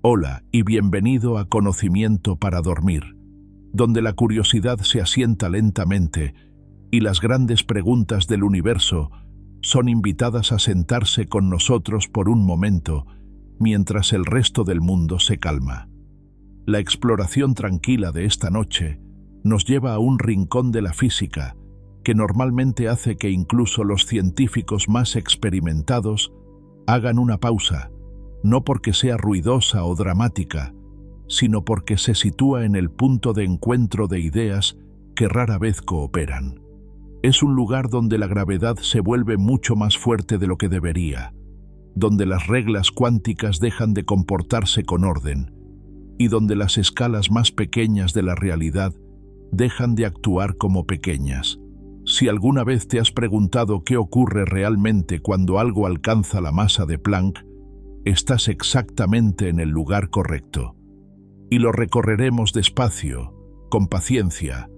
Hola y bienvenido a Conocimiento para Dormir, donde la curiosidad se asienta lentamente y las grandes preguntas del universo son invitadas a sentarse con nosotros por un momento mientras el resto del mundo se calma. La exploración tranquila de esta noche nos lleva a un rincón de la física que normalmente hace que incluso los científicos más experimentados hagan una pausa, no porque sea ruidosa o dramática, sino porque se sitúa en el punto de encuentro de ideas que rara vez cooperan. Es un lugar donde la gravedad se vuelve mucho más fuerte de lo que debería, donde las reglas cuánticas dejan de comportarse con orden y donde las escalas más pequeñas de la realidad dejan de actuar como pequeñas. Si alguna vez te has preguntado qué ocurre realmente cuando algo alcanza la masa de Planck, estás exactamente en el lugar correcto. Y lo recorreremos despacio, con paciencia,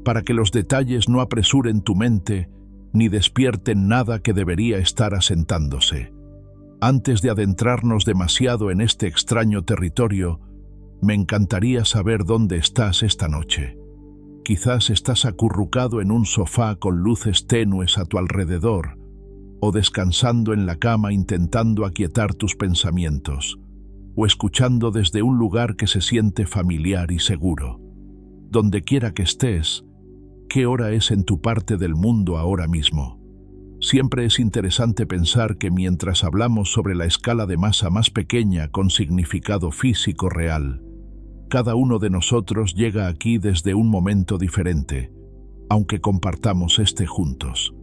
para que los detalles no apresuren tu mente ni despierten nada que debería estar asentándose. Antes de adentrarnos demasiado en este extraño territorio, me encantaría saber dónde estás esta noche. Quizás estás acurrucado en un sofá con luces tenues a tu alrededor, o descansando en la cama intentando aquietar tus pensamientos, o escuchando desde un lugar que se siente familiar y seguro. Donde quiera que estés, ¿qué hora es en tu parte del mundo ahora mismo? Siempre es interesante pensar que mientras hablamos sobre la escala de masa más pequeña con significado físico real, cada uno de nosotros llega aquí desde un momento diferente, aunque compartamos juntos.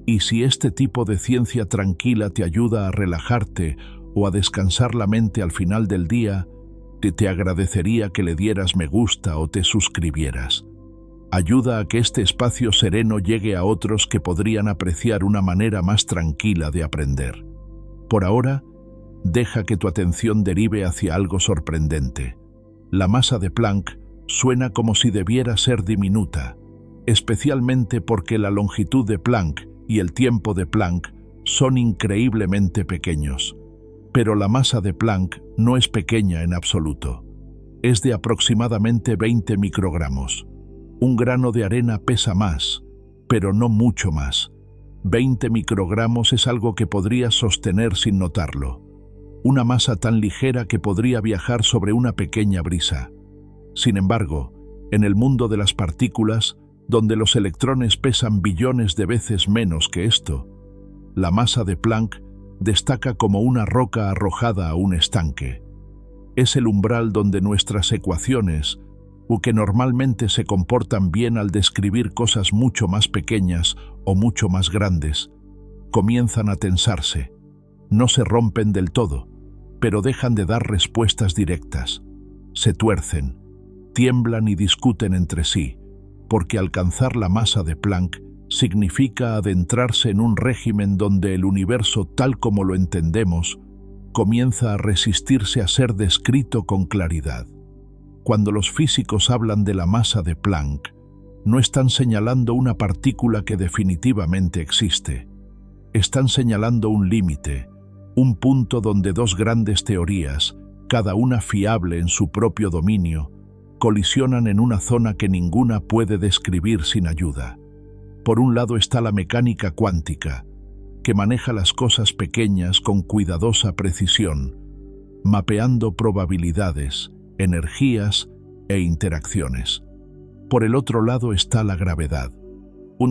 Y si este tipo de ciencia tranquila te ayuda a relajarte o a descansar la mente al final del día, te agradecería que le dieras me gusta o te suscribieras. Ayuda a que este espacio sereno llegue a otros que podrían apreciar una manera más tranquila de aprender. Por ahora, deja que tu atención derive hacia algo sorprendente. La masa de Planck suena como si debiera ser diminuta, especialmente porque la longitud de Planck y el tiempo de Planck son increíblemente pequeños. Pero la masa de Planck no es pequeña en absoluto. Es de aproximadamente 20 microgramos. Un grano de arena pesa más, pero no mucho más. 20 microgramos es algo que podrías sostener sin notarlo. Una masa tan ligera que podría viajar sobre una pequeña brisa. Sin embargo, en el mundo de las partículas, donde los electrones pesan billones de veces menos que esto, la masa de Planck destaca como una roca arrojada a un estanque. Es el umbral donde nuestras ecuaciones, que normalmente se comportan bien al describir cosas mucho más pequeñas o mucho más grandes, comienzan a tensarse. No se rompen del todo, pero dejan de dar respuestas directas. Se tuercen, tiemblan y discuten entre sí, porque alcanzar la masa de Planck significa adentrarse en un régimen donde el universo tal como lo entendemos comienza a resistirse a ser descrito con claridad. Cuando los físicos hablan de la masa de Planck, no están señalando una partícula que definitivamente existe. Están señalando un límite, un punto donde dos grandes teorías, cada una fiable en su propio dominio, colisionan en una zona que ninguna puede describir sin ayuda. Por un lado está la mecánica cuántica, que maneja las cosas pequeñas con cuidadosa precisión, mapeando probabilidades, energías e interacciones. Por el otro lado está la gravedad,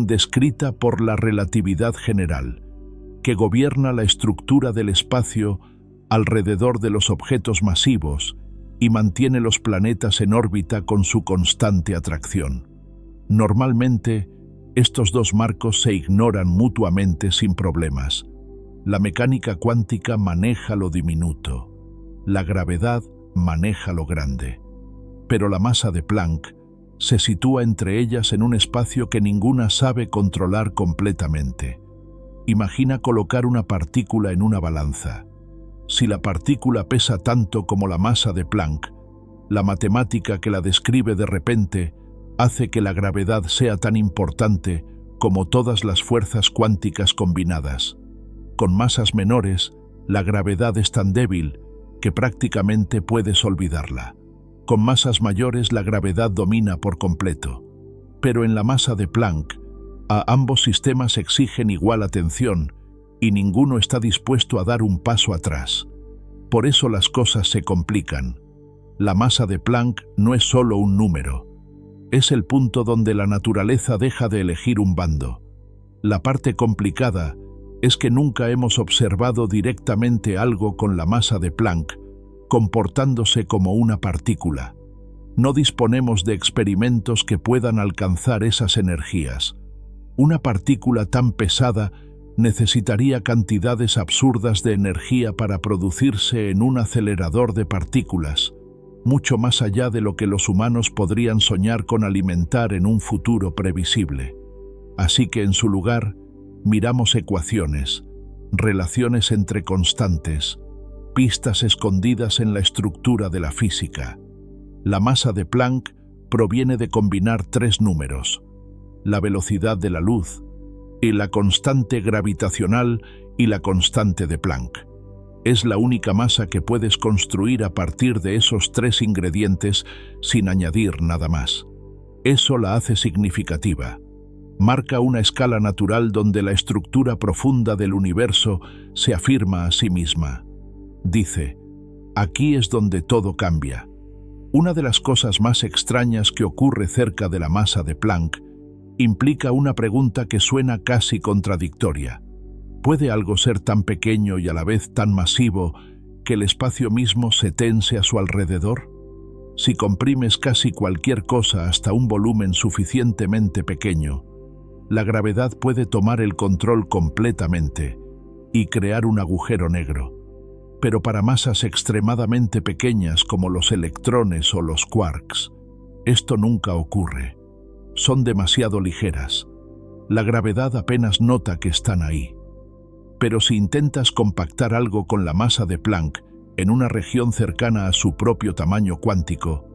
descrita por la relatividad general, que gobierna la estructura del espacio alrededor de los objetos masivos y mantiene los planetas en órbita con su constante atracción. Normalmente, estos dos marcos se ignoran mutuamente sin problemas. La mecánica cuántica maneja lo diminuto, la gravedad maneja lo grande. Pero la masa de Planck se sitúa entre ellas en un espacio que ninguna sabe controlar completamente. Imagina colocar una partícula en una balanza. Si la partícula pesa tanto como la masa de Planck, la matemática que la describe de repente hace que la gravedad sea tan importante como todas las fuerzas cuánticas combinadas. Con masas menores, la gravedad es tan débil que prácticamente puedes olvidarla. Con masas mayores la gravedad domina por completo. Pero en la masa de Planck, a ambos sistemas exigen igual atención y ninguno está dispuesto a dar un paso atrás. Por eso las cosas se complican. La masa de Planck no es solo un número. Es el punto donde la naturaleza deja de elegir un bando. La parte complicada es que nunca hemos observado directamente algo con la masa de Planck comportándose como una partícula. No disponemos de experimentos que puedan alcanzar esas energías. Una partícula tan pesada necesitaría cantidades absurdas de energía para producirse en un acelerador de partículas, mucho más allá de lo que los humanos podrían soñar con alimentar en un futuro previsible. Así que en su lugar, miramos ecuaciones, relaciones entre constantes, pistas escondidas en la estructura de la física. La masa de Planck proviene de combinar tres números: la velocidad de la luz, y la constante gravitacional y la constante de Planck. Es la única masa que puedes construir a partir de esos tres ingredientes sin añadir nada más. Eso la hace significativa. Marca una escala natural donde la estructura profunda del universo se afirma a sí misma. Dice, aquí es donde todo cambia. Una de las cosas más extrañas que ocurre cerca de la masa de Planck implica una pregunta que suena casi contradictoria. ¿Puede algo ser tan pequeño y a la vez tan masivo que el espacio mismo se tense a su alrededor? Si comprimes casi cualquier cosa hasta un volumen suficientemente pequeño, la gravedad puede tomar el control completamente y crear un agujero negro. Pero para masas extremadamente pequeñas como los electrones o los quarks, esto nunca ocurre. Son demasiado ligeras. La gravedad apenas nota que están ahí. Pero si intentas compactar algo con la masa de Planck en una región cercana a su propio tamaño cuántico,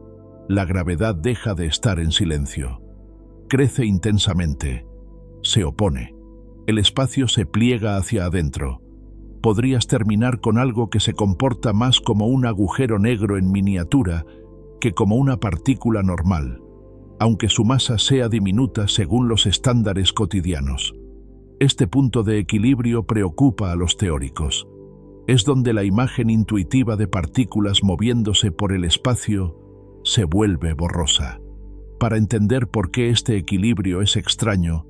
la gravedad deja de estar en silencio. Crece intensamente. Se opone. El espacio se pliega hacia adentro. Podrías terminar con algo que se comporta más como un agujero negro en miniatura que como una partícula normal, aunque su masa sea diminuta según los estándares cotidianos. Este punto de equilibrio preocupa a los teóricos. Es donde la imagen intuitiva de partículas moviéndose por el espacio se vuelve borrosa. Para entender por qué este equilibrio es extraño,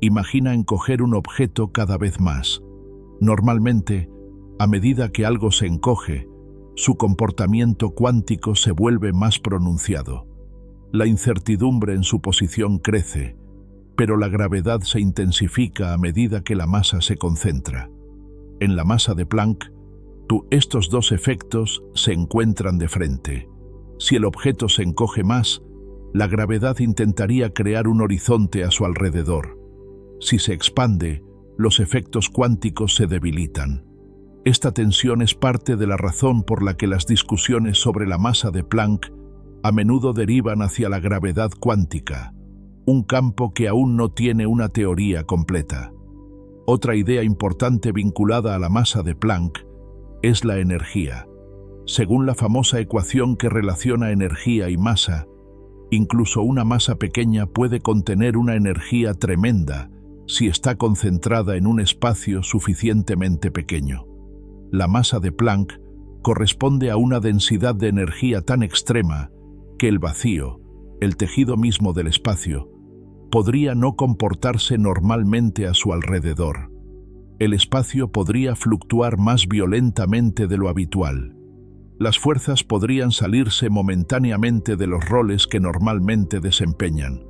imagina encoger un objeto cada vez más. Normalmente, a medida que algo se encoge, su comportamiento cuántico se vuelve más pronunciado. La incertidumbre en su posición crece, pero la gravedad se intensifica a medida que la masa se concentra. En la masa de Planck, estos dos efectos se encuentran de frente. Si el objeto se encoge más, la gravedad intentaría crear un horizonte a su alrededor. Si se expande, los efectos cuánticos se debilitan. Esta tensión es parte de la razón por la que las discusiones sobre la masa de Planck a menudo derivan hacia la gravedad cuántica, un campo que aún no tiene una teoría completa. Otra idea importante vinculada a la masa de Planck es la energía. Según la famosa ecuación que relaciona energía y masa, incluso una masa pequeña puede contener una energía tremenda si está concentrada en un espacio suficientemente pequeño. La masa de Planck corresponde a una densidad de energía tan extrema que el vacío, el tejido mismo del espacio, podría no comportarse normalmente a su alrededor. El espacio podría fluctuar más violentamente de lo habitual. Las fuerzas podrían salirse momentáneamente de los roles que normalmente desempeñan.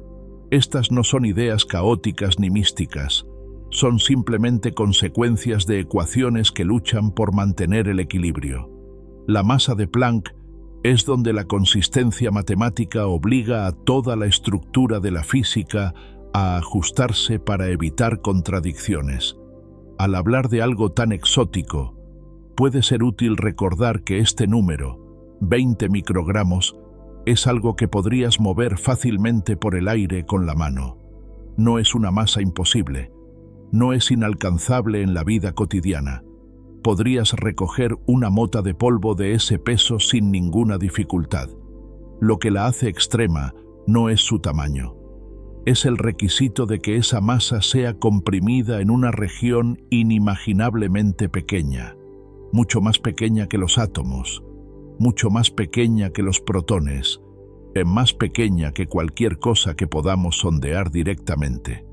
Estas no son ideas caóticas ni místicas, son simplemente consecuencias de ecuaciones que luchan por mantener el equilibrio. La masa de Planck es donde la consistencia matemática obliga a toda la estructura de la física a ajustarse para evitar contradicciones. Al hablar de algo tan exótico, puede ser útil recordar que este número, 20 microgramos, es algo que podrías mover fácilmente por el aire con la mano. No es una masa imposible, no es inalcanzable en la vida cotidiana. podrías recoger una mota de polvo de ese peso sin ninguna dificultad. Lo que la hace extrema no es su tamaño. Es el requisito de que esa masa sea comprimida en una región inimaginablemente pequeña, mucho más pequeña que los átomos, mucho más pequeña que los protones, más pequeña que cualquier cosa que podamos sondear directamente.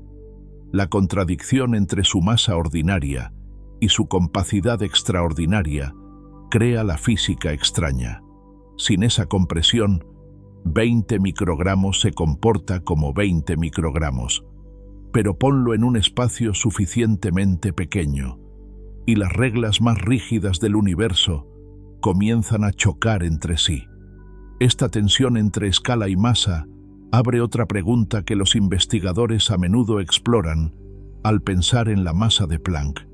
La contradicción entre su masa ordinaria y su compacidad extraordinaria crea la física extraña. Sin esa compresión, 20 microgramos se comporta como 20 microgramos, pero ponlo en un espacio suficientemente pequeño, y las reglas más rígidas del universo comienzan a chocar entre sí. Esta tensión entre escala y masa abre otra pregunta que los investigadores a menudo exploran al pensar en la masa de Planck.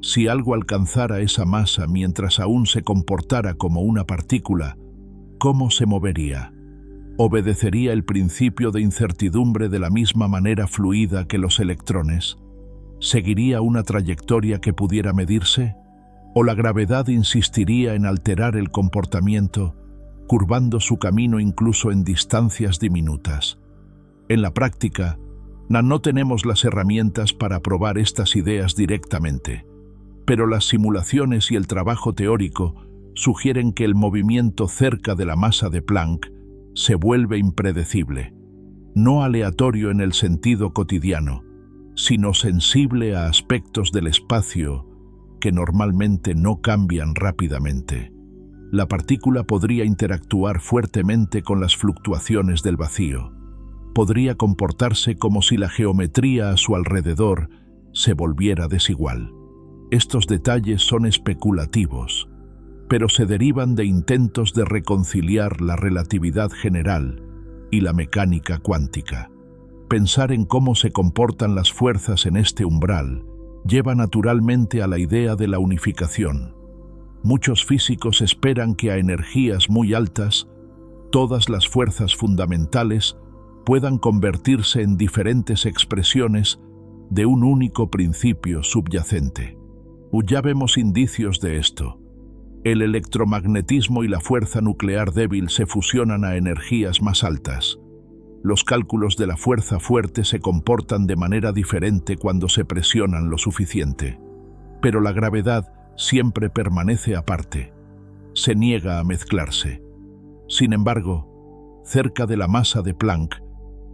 Si algo alcanzara esa masa mientras aún se comportara como una partícula, ¿cómo se movería? ¿Obedecería el principio de incertidumbre de la misma manera fluida que los electrones? ¿Seguiría una trayectoria que pudiera medirse? ¿O la gravedad insistiría en alterar el comportamiento, curvando su camino incluso en distancias diminutas? En la práctica, no tenemos las herramientas para probar estas ideas directamente, pero las simulaciones y el trabajo teórico sugieren que el movimiento cerca de la masa de Planck se vuelve impredecible, no aleatorio en el sentido cotidiano, sino sensible a aspectos del espacio que normalmente no cambian rápidamente. La partícula podría interactuar fuertemente con las fluctuaciones del vacío. Podría comportarse como si la geometría a su alrededor se volviera desigual. Estos detalles son especulativos, pero se derivan de intentos de reconciliar la relatividad general y la mecánica cuántica. Pensar en cómo se comportan las fuerzas en este umbral lleva naturalmente a la idea de la unificación. Muchos físicos esperan que a energías muy altas, todas las fuerzas fundamentales puedan convertirse en diferentes expresiones de un único principio subyacente. Ya vemos indicios de esto. El electromagnetismo y la fuerza nuclear débil se fusionan a energías más altas. Los cálculos de la fuerza fuerte se comportan de manera diferente cuando se presionan lo suficiente. Pero la gravedad siempre permanece aparte. Se niega a mezclarse. Sin embargo, cerca de la masa de Planck,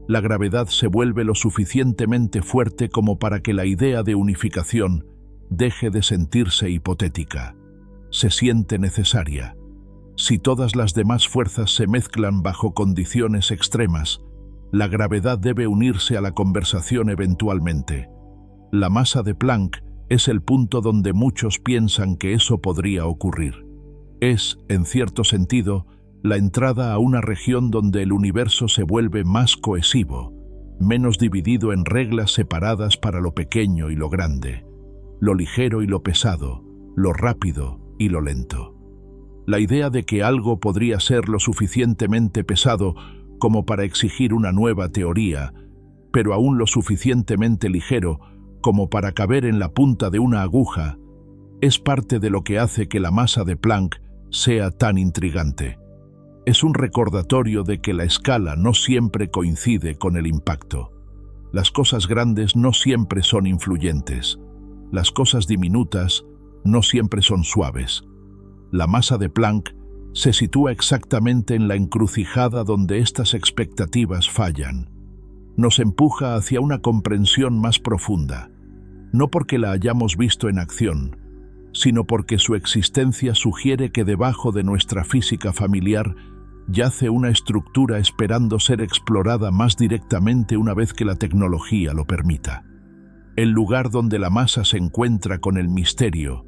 la gravedad se vuelve lo suficientemente fuerte como para que la idea de unificación deje de sentirse hipotética. Se siente necesaria. Si todas las demás fuerzas se mezclan bajo condiciones extremas, la gravedad debe unirse a la conversación eventualmente. La masa de Planck es el punto donde muchos piensan que eso podría ocurrir. Es, en cierto sentido, la entrada a una región donde el universo se vuelve más cohesivo, menos dividido en reglas separadas para lo pequeño y lo grande, lo ligero y lo pesado, lo rápido y lo lento. La idea de que algo podría ser lo suficientemente pesado como para exigir una nueva teoría, pero aún lo suficientemente ligero como para caber en la punta de una aguja, es parte de lo que hace que la masa de Planck sea tan intrigante. Es un recordatorio de que la escala no siempre coincide con el impacto. Las cosas grandes no siempre son influyentes. Las cosas diminutas no siempre son suaves. La masa de Planck se sitúa exactamente en la encrucijada donde estas expectativas fallan. Nos empuja hacia una comprensión más profunda, no porque la hayamos visto en acción, sino porque su existencia sugiere que debajo de nuestra física familiar yace una estructura esperando ser explorada más directamente una vez que la tecnología lo permita. El lugar donde la masa se encuentra con el misterio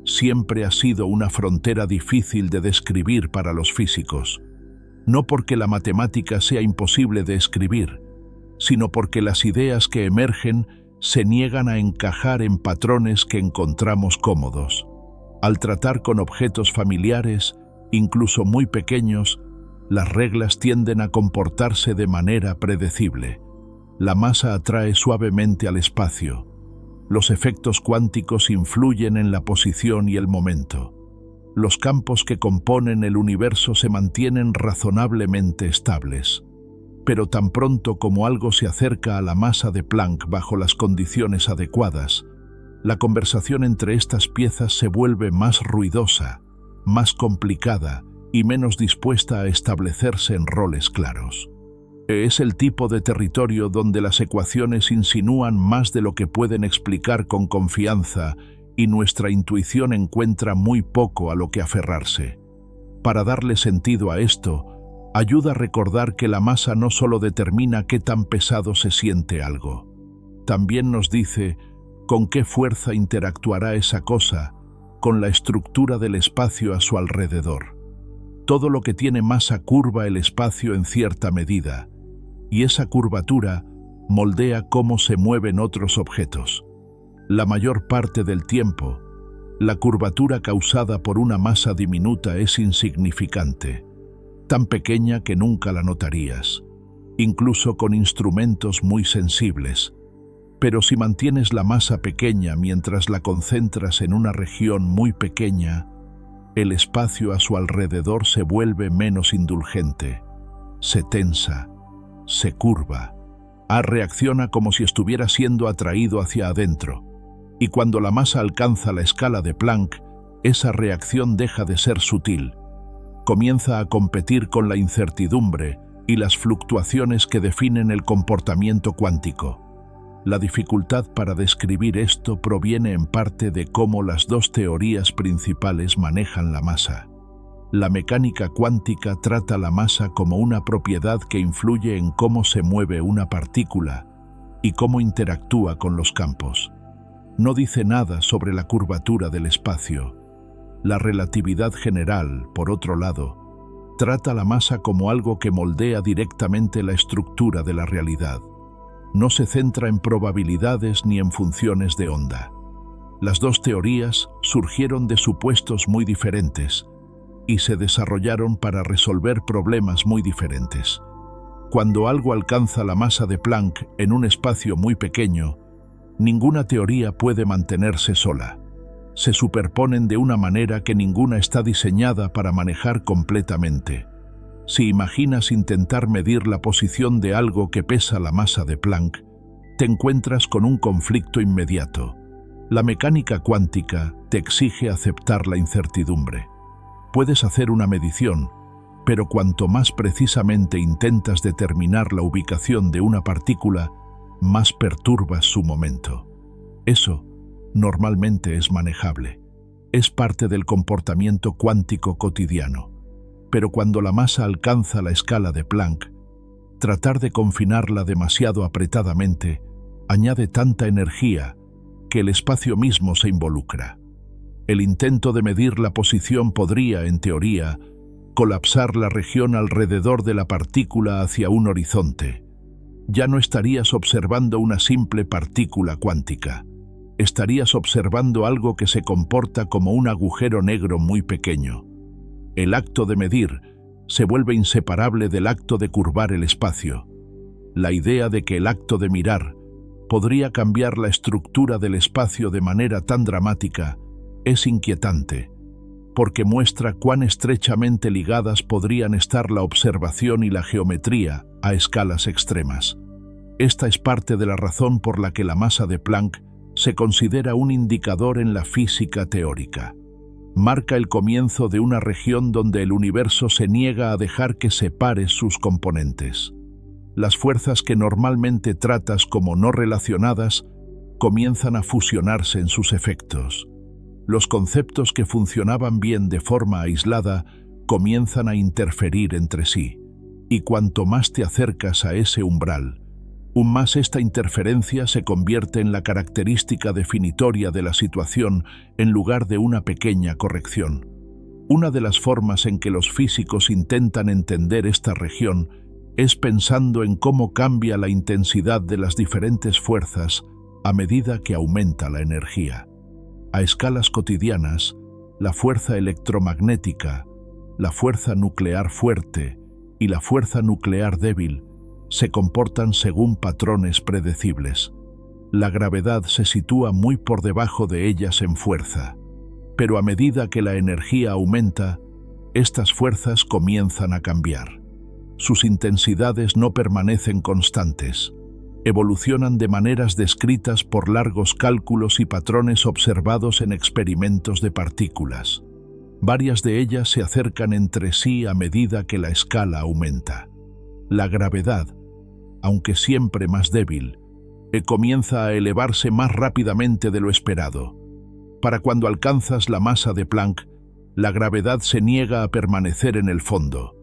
siempre ha sido una frontera difícil de describir para los físicos, no porque la matemática sea imposible de escribir, sino porque las ideas que emergen se niegan a encajar en patrones que encontramos cómodos. Al tratar con objetos familiares, incluso muy pequeños, las reglas tienden a comportarse de manera predecible. La masa atrae suavemente al espacio. Los efectos cuánticos influyen en la posición y el momento. Los campos que componen el universo se mantienen razonablemente estables. Pero tan pronto como algo se acerca a la masa de Planck bajo las condiciones adecuadas, la conversación entre estas piezas se vuelve más ruidosa, más complicada y menos dispuesta a establecerse en roles claros. Es el tipo de territorio donde las ecuaciones insinúan más de lo que pueden explicar con confianza y nuestra intuición encuentra muy poco a lo que aferrarse. Para darle sentido a esto, ayuda a recordar que la masa no solo determina qué tan pesado se siente algo, también nos dice con qué fuerza interactuará esa cosa con la estructura del espacio a su alrededor. Todo lo que tiene masa curva el espacio en cierta medida, y esa curvatura moldea cómo se mueven otros objetos. La mayor parte del tiempo, la curvatura causada por una masa diminuta es insignificante, tan pequeña que nunca la notarías, incluso con instrumentos muy sensibles. Pero si mantienes la masa pequeña mientras la concentras en una región muy pequeña, el espacio a su alrededor se vuelve menos indulgente, se tensa, se curva, reacciona como si estuviera siendo atraído hacia adentro. Y cuando la masa alcanza la escala de Planck, esa reacción deja de ser sutil. Comienza a competir con la incertidumbre y las fluctuaciones que definen el comportamiento cuántico. La dificultad para describir esto proviene en parte de cómo las dos teorías principales manejan la masa. La mecánica cuántica trata la masa como una propiedad que influye en cómo se mueve una partícula y cómo interactúa con los campos. No dice nada sobre la curvatura del espacio. La relatividad general, por otro lado, trata la masa como algo que moldea directamente la estructura de la realidad. No se centra en probabilidades ni en funciones de onda. Las dos teorías surgieron de supuestos muy diferentes y se desarrollaron para resolver problemas muy diferentes. Cuando algo alcanza la masa de Planck en un espacio muy pequeño, ninguna teoría puede mantenerse sola. Se superponen de una manera que ninguna está diseñada para manejar completamente. Si imaginas intentar medir la posición de algo que pesa la masa de Planck, te encuentras con un conflicto inmediato. La mecánica cuántica te exige aceptar la incertidumbre. Puedes hacer una medición, pero cuanto más precisamente intentas determinar la ubicación de una partícula, más perturbas su momento. Eso normalmente es manejable. Es parte del comportamiento cuántico cotidiano. Pero cuando la masa alcanza la escala de Planck, tratar de confinarla demasiado apretadamente añade tanta energía que el espacio mismo se involucra. El intento de medir la posición podría, en teoría, colapsar la región alrededor de la partícula hacia un horizonte. Ya no estarías observando una simple partícula cuántica. Estarías observando algo que se comporta como un agujero negro muy pequeño. El acto de medir se vuelve inseparable del acto de curvar el espacio. La idea de que el acto de mirar podría cambiar la estructura del espacio de manera tan dramática es inquietante, porque muestra cuán estrechamente ligadas podrían estar la observación y la geometría a escalas extremas. Esta es parte de la razón por la que la masa de Planck se considera un indicador en la física teórica. Marca el comienzo de una región donde el universo se niega a dejar que separe sus componentes. Las fuerzas que normalmente tratas como no relacionadas comienzan a fusionarse en sus efectos. Los conceptos que funcionaban bien de forma aislada comienzan a interferir entre sí, y cuanto más te acercas a ese umbral, más esta interferencia se convierte en la característica definitoria de la situación en lugar de una pequeña corrección. Una de las formas en que los físicos intentan entender esta región es pensando en cómo cambia la intensidad de las diferentes fuerzas a medida que aumenta la energía. A escalas cotidianas, la fuerza electromagnética, la fuerza nuclear fuerte y la fuerza nuclear débil se comportan según patrones predecibles. La gravedad se sitúa muy por debajo de ellas en fuerza, pero a medida que la energía aumenta, estas fuerzas comienzan a cambiar. Sus intensidades no permanecen constantes. Evolucionan de maneras descritas por largos cálculos y patrones observados en experimentos de partículas. Varias de ellas se acercan entre sí a medida que la escala aumenta. La gravedad, aunque siempre más débil, comienza a elevarse más rápidamente de lo esperado. Para cuando alcanzas la masa de Planck, la gravedad se niega a permanecer en el fondo.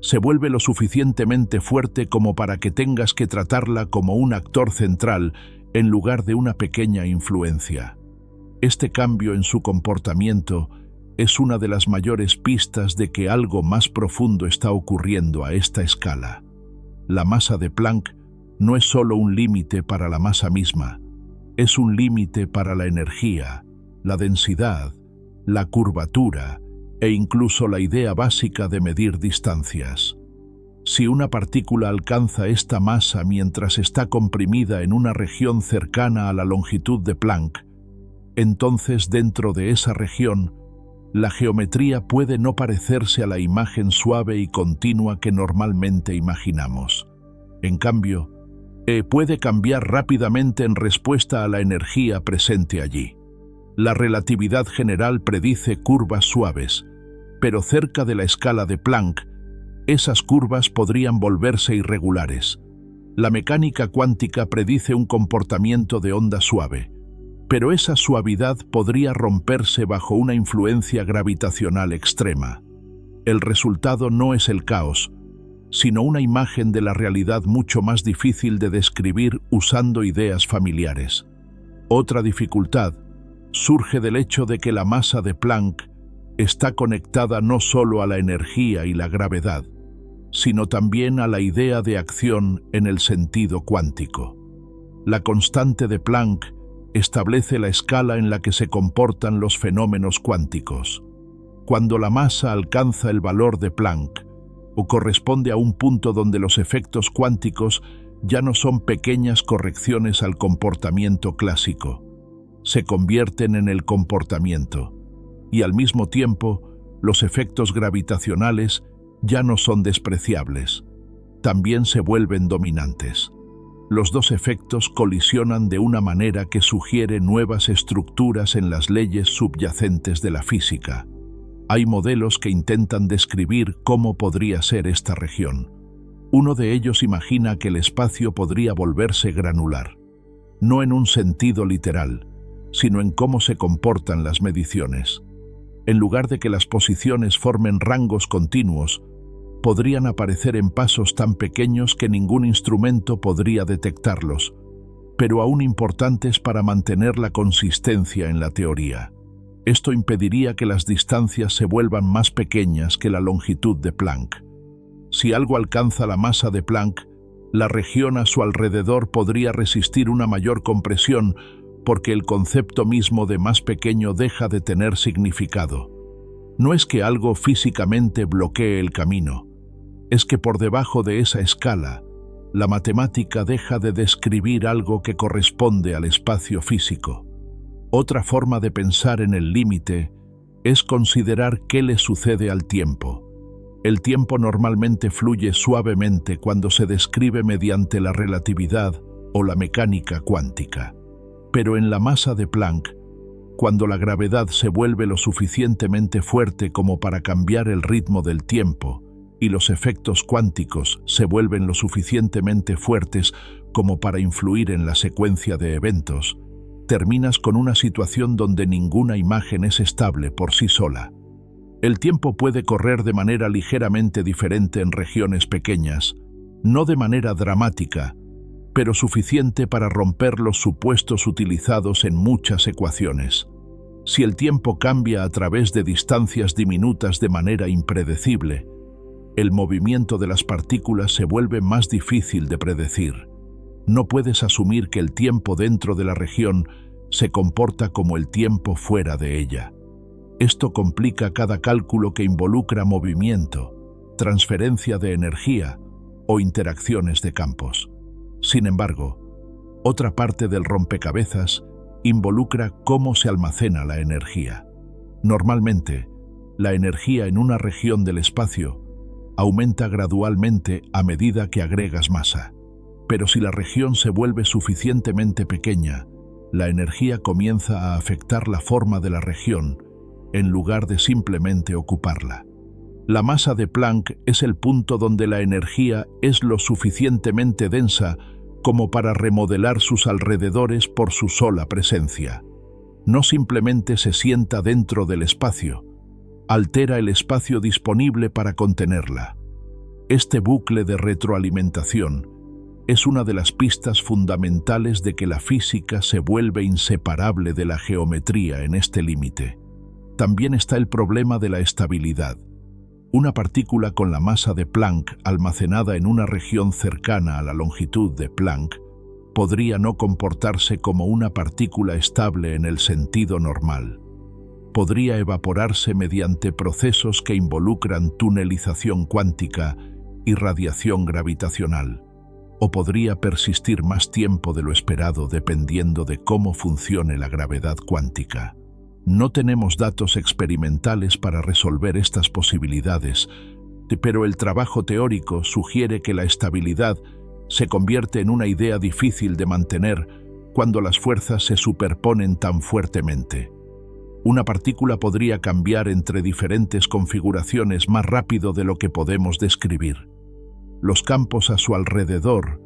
Se vuelve lo suficientemente fuerte como para que tengas que tratarla como un actor central en lugar de una pequeña influencia. Este cambio en su comportamiento es una de las mayores pistas de que algo más profundo está ocurriendo a esta escala. La masa de Planck no es solo un límite para la masa misma, es un límite para la energía, la densidad, la curvatura e incluso la idea básica de medir distancias. Si una partícula alcanza esta masa mientras está comprimida en una región cercana a la longitud de Planck, entonces dentro de esa región, la geometría puede no parecerse a la imagen suave y continua que normalmente imaginamos. En cambio, puede cambiar rápidamente en respuesta a la energía presente allí. La relatividad general predice curvas suaves, pero cerca de la escala de Planck, esas curvas podrían volverse irregulares. La mecánica cuántica predice un comportamiento de onda suave, pero esa suavidad podría romperse bajo una influencia gravitacional extrema. El resultado no es el caos, sino una imagen de la realidad mucho más difícil de describir usando ideas familiares. Otra dificultad surge del hecho de que la masa de Planck está conectada no solo a la energía y la gravedad, sino también a la idea de acción en el sentido cuántico. La constante de Planck establece la escala en la que se comportan los fenómenos cuánticos. Cuando la masa alcanza el valor de Planck, o corresponde a un punto donde los efectos cuánticos ya no son pequeñas correcciones al comportamiento clásico, se convierten en el comportamiento, y al mismo tiempo, los efectos gravitacionales ya no son despreciables, también se vuelven dominantes. Los dos efectos colisionan de una manera que sugiere nuevas estructuras en las leyes subyacentes de la física. Hay modelos que intentan describir cómo podría ser esta región. Uno de ellos imagina que el espacio podría volverse granular, no en un sentido literal, sino en cómo se comportan las mediciones. En lugar de que las posiciones formen rangos continuos, podrían aparecer en pasos tan pequeños que ningún instrumento podría detectarlos, pero aún importantes para mantener la consistencia en la teoría. Esto impediría que las distancias se vuelvan más pequeñas que la longitud de Planck. Si algo alcanza la masa de Planck, la región a su alrededor podría resistir una mayor compresión porque el concepto mismo de más pequeño deja de tener significado. No es que algo físicamente bloquee el camino, es que por debajo de esa escala, la matemática deja de describir algo que corresponde al espacio físico. Otra forma de pensar en el límite es considerar qué le sucede al tiempo. El tiempo normalmente fluye suavemente cuando se describe mediante la relatividad o la mecánica cuántica. Pero en la masa de Planck, cuando la gravedad se vuelve lo suficientemente fuerte como para cambiar el ritmo del tiempo y los efectos cuánticos se vuelven lo suficientemente fuertes como para influir en la secuencia de eventos, terminas con una situación donde ninguna imagen es estable por sí sola. El tiempo puede correr de manera ligeramente diferente en regiones pequeñas, no de manera dramática, pero suficiente para romper los supuestos utilizados en muchas ecuaciones. Si el tiempo cambia a través de distancias diminutas de manera impredecible, el movimiento de las partículas se vuelve más difícil de predecir. No puedes asumir que el tiempo dentro de la región se comporta como el tiempo fuera de ella. Esto complica cada cálculo que involucra movimiento, transferencia de energía o interacciones de campos. Sin embargo, Otra parte del rompecabezas involucra cómo se almacena la energía. Normalmente, la energía en una región del espacio aumenta gradualmente a medida que agregas masa. Pero si la región se vuelve suficientemente pequeña, la energía comienza a afectar la forma de la región en lugar de simplemente ocuparla. La masa de Planck es el punto donde la energía es lo suficientemente densa como para remodelar sus alrededores por su sola presencia. No simplemente se sienta dentro del espacio, altera el espacio disponible para contenerla. Este bucle de retroalimentación es una de las pistas fundamentales de que la física se vuelve inseparable de la geometría en este límite. También está el problema de la estabilidad. Una partícula con la masa de Planck almacenada en una región cercana a la longitud de Planck podría no comportarse como una partícula estable en el sentido normal. Podría evaporarse mediante procesos que involucran tunelización cuántica y radiación gravitacional, o podría persistir más tiempo de lo esperado dependiendo de cómo funcione la gravedad cuántica. No tenemos datos experimentales para resolver estas posibilidades, pero el trabajo teórico sugiere que la estabilidad se convierte en una idea difícil de mantener cuando las fuerzas se superponen tan fuertemente. Una partícula podría cambiar entre diferentes configuraciones más rápido de lo que podemos describir. Los campos a su alrededor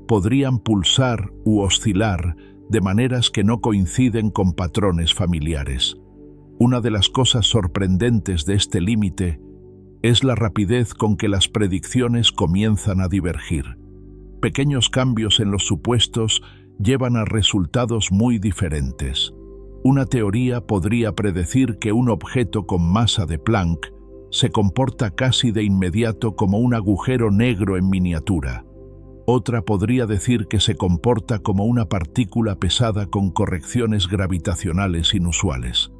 podrían pulsar u oscilar de maneras que no coinciden con patrones familiares. Una de las cosas sorprendentes de este límite es la rapidez con que las predicciones comienzan a divergir. Pequeños cambios en los supuestos llevan a resultados muy diferentes. Una teoría podría predecir que un objeto con masa de Planck se comporta casi de inmediato como un agujero negro en miniatura. Otra podría decir que se comporta como una partícula pesada con correcciones gravitacionales inusuales.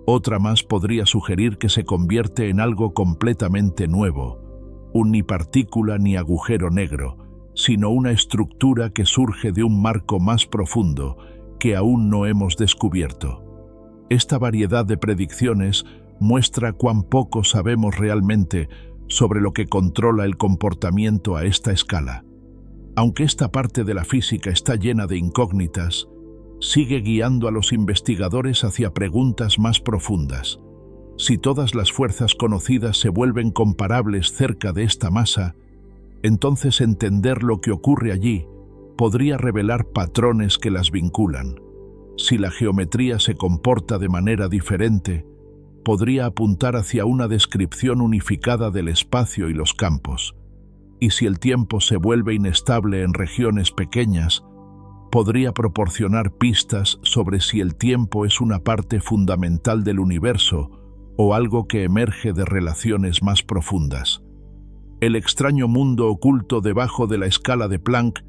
Otra más podría sugerir que se convierte en algo completamente nuevo, ni partícula ni agujero negro, sino una estructura que surge de un marco más profundo que aún no hemos descubierto. Esta variedad de predicciones muestra cuán poco sabemos realmente sobre lo que controla el comportamiento a esta escala. Aunque esta parte de la física está llena de incógnitas, sigue guiando a los investigadores hacia preguntas más profundas. Si todas las fuerzas conocidas se vuelven comparables cerca de esta masa, entonces entender lo que ocurre allí podría revelar patrones que las vinculan. Si la geometría se comporta de manera diferente, podría apuntar hacia una descripción unificada del espacio y los campos. Y si el tiempo se vuelve inestable en regiones pequeñas, podría proporcionar pistas sobre si el tiempo es una parte fundamental del universo o algo que emerge de relaciones más profundas. El extraño mundo oculto debajo de la escala de Planck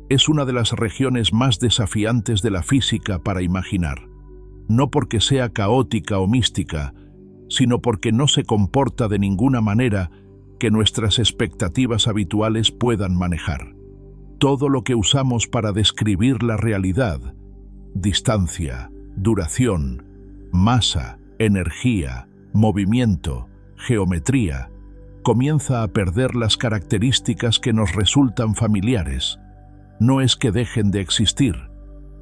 es una de las regiones más desafiantes de la física para imaginar, no porque sea caótica o mística, sino porque no se comporta de ninguna manera que nuestras expectativas habituales puedan manejar. Todo lo que usamos para describir la realidad, distancia, duración, masa, energía, movimiento, geometría, comienza a perder las características que nos resultan familiares. No es que dejen de existir,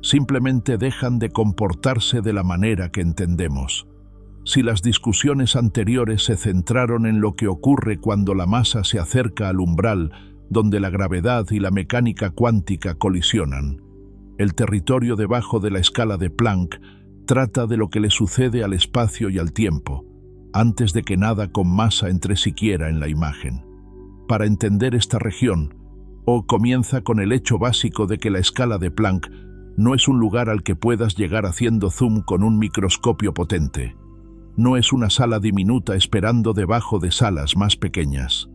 simplemente dejan de comportarse de la manera que entendemos. Si las discusiones anteriores se centraron en lo que ocurre cuando la masa se acerca al umbral donde la gravedad y la mecánica cuántica colisionan, el territorio debajo de la escala de Planck trata de lo que le sucede al espacio y al tiempo, antes de que nada con masa entre siquiera en la imagen. Para entender esta región, comienza con el hecho básico de que la escala de Planck no es un lugar al que puedas llegar haciendo zoom con un microscopio potente. No es una sala diminuta esperando debajo de salas más pequeñas.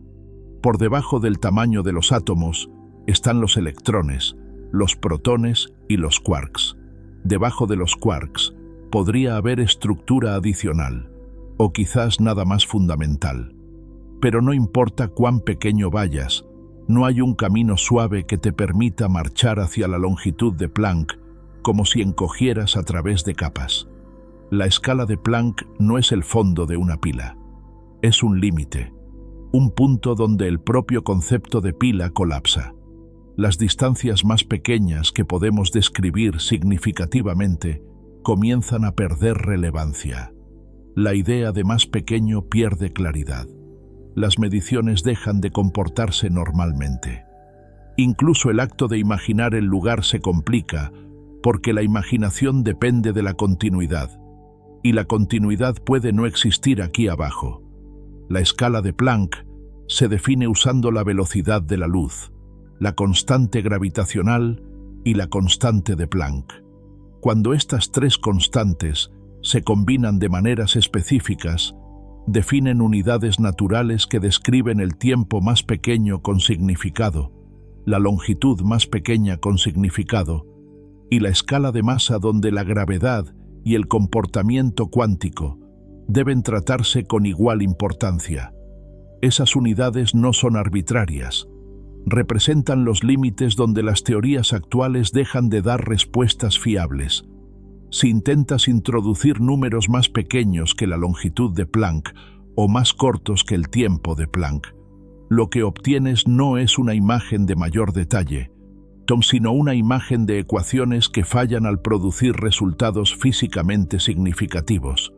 Por debajo del tamaño de los átomos están los electrones, los protones y los quarks. Debajo de los quarks podría haber estructura adicional, o quizás nada más fundamental. Pero no importa cuán pequeño vayas, No hay un camino suave que te permita marchar hacia la longitud de Planck, como si encogieras a través de capas. La escala de Planck no es el fondo de una pila. Es un límite, un punto donde el propio concepto de pila colapsa. Las distancias más pequeñas que podemos describir significativamente comienzan a perder relevancia. La idea de más pequeño pierde claridad. Las mediciones dejan de comportarse normalmente. Incluso el acto de imaginar el lugar se complica porque la imaginación depende de la continuidad, y la continuidad puede no existir aquí abajo. La escala de Planck se define usando la velocidad de la luz, la constante gravitacional y la constante de Planck. Cuando estas tres constantes se combinan de maneras específicas, definen unidades naturales que describen el tiempo más pequeño con significado, la longitud más pequeña con significado, y la escala de masa donde la gravedad y el comportamiento cuántico deben tratarse con igual importancia. Esas unidades no son arbitrarias. Representan los límites donde las teorías actuales dejan de dar respuestas fiables. Si intentas introducir números más pequeños que la longitud de Planck o más cortos que el tiempo de Planck, lo que obtienes no es una imagen de mayor detalle, sino una imagen de ecuaciones que fallan al producir resultados físicamente significativos.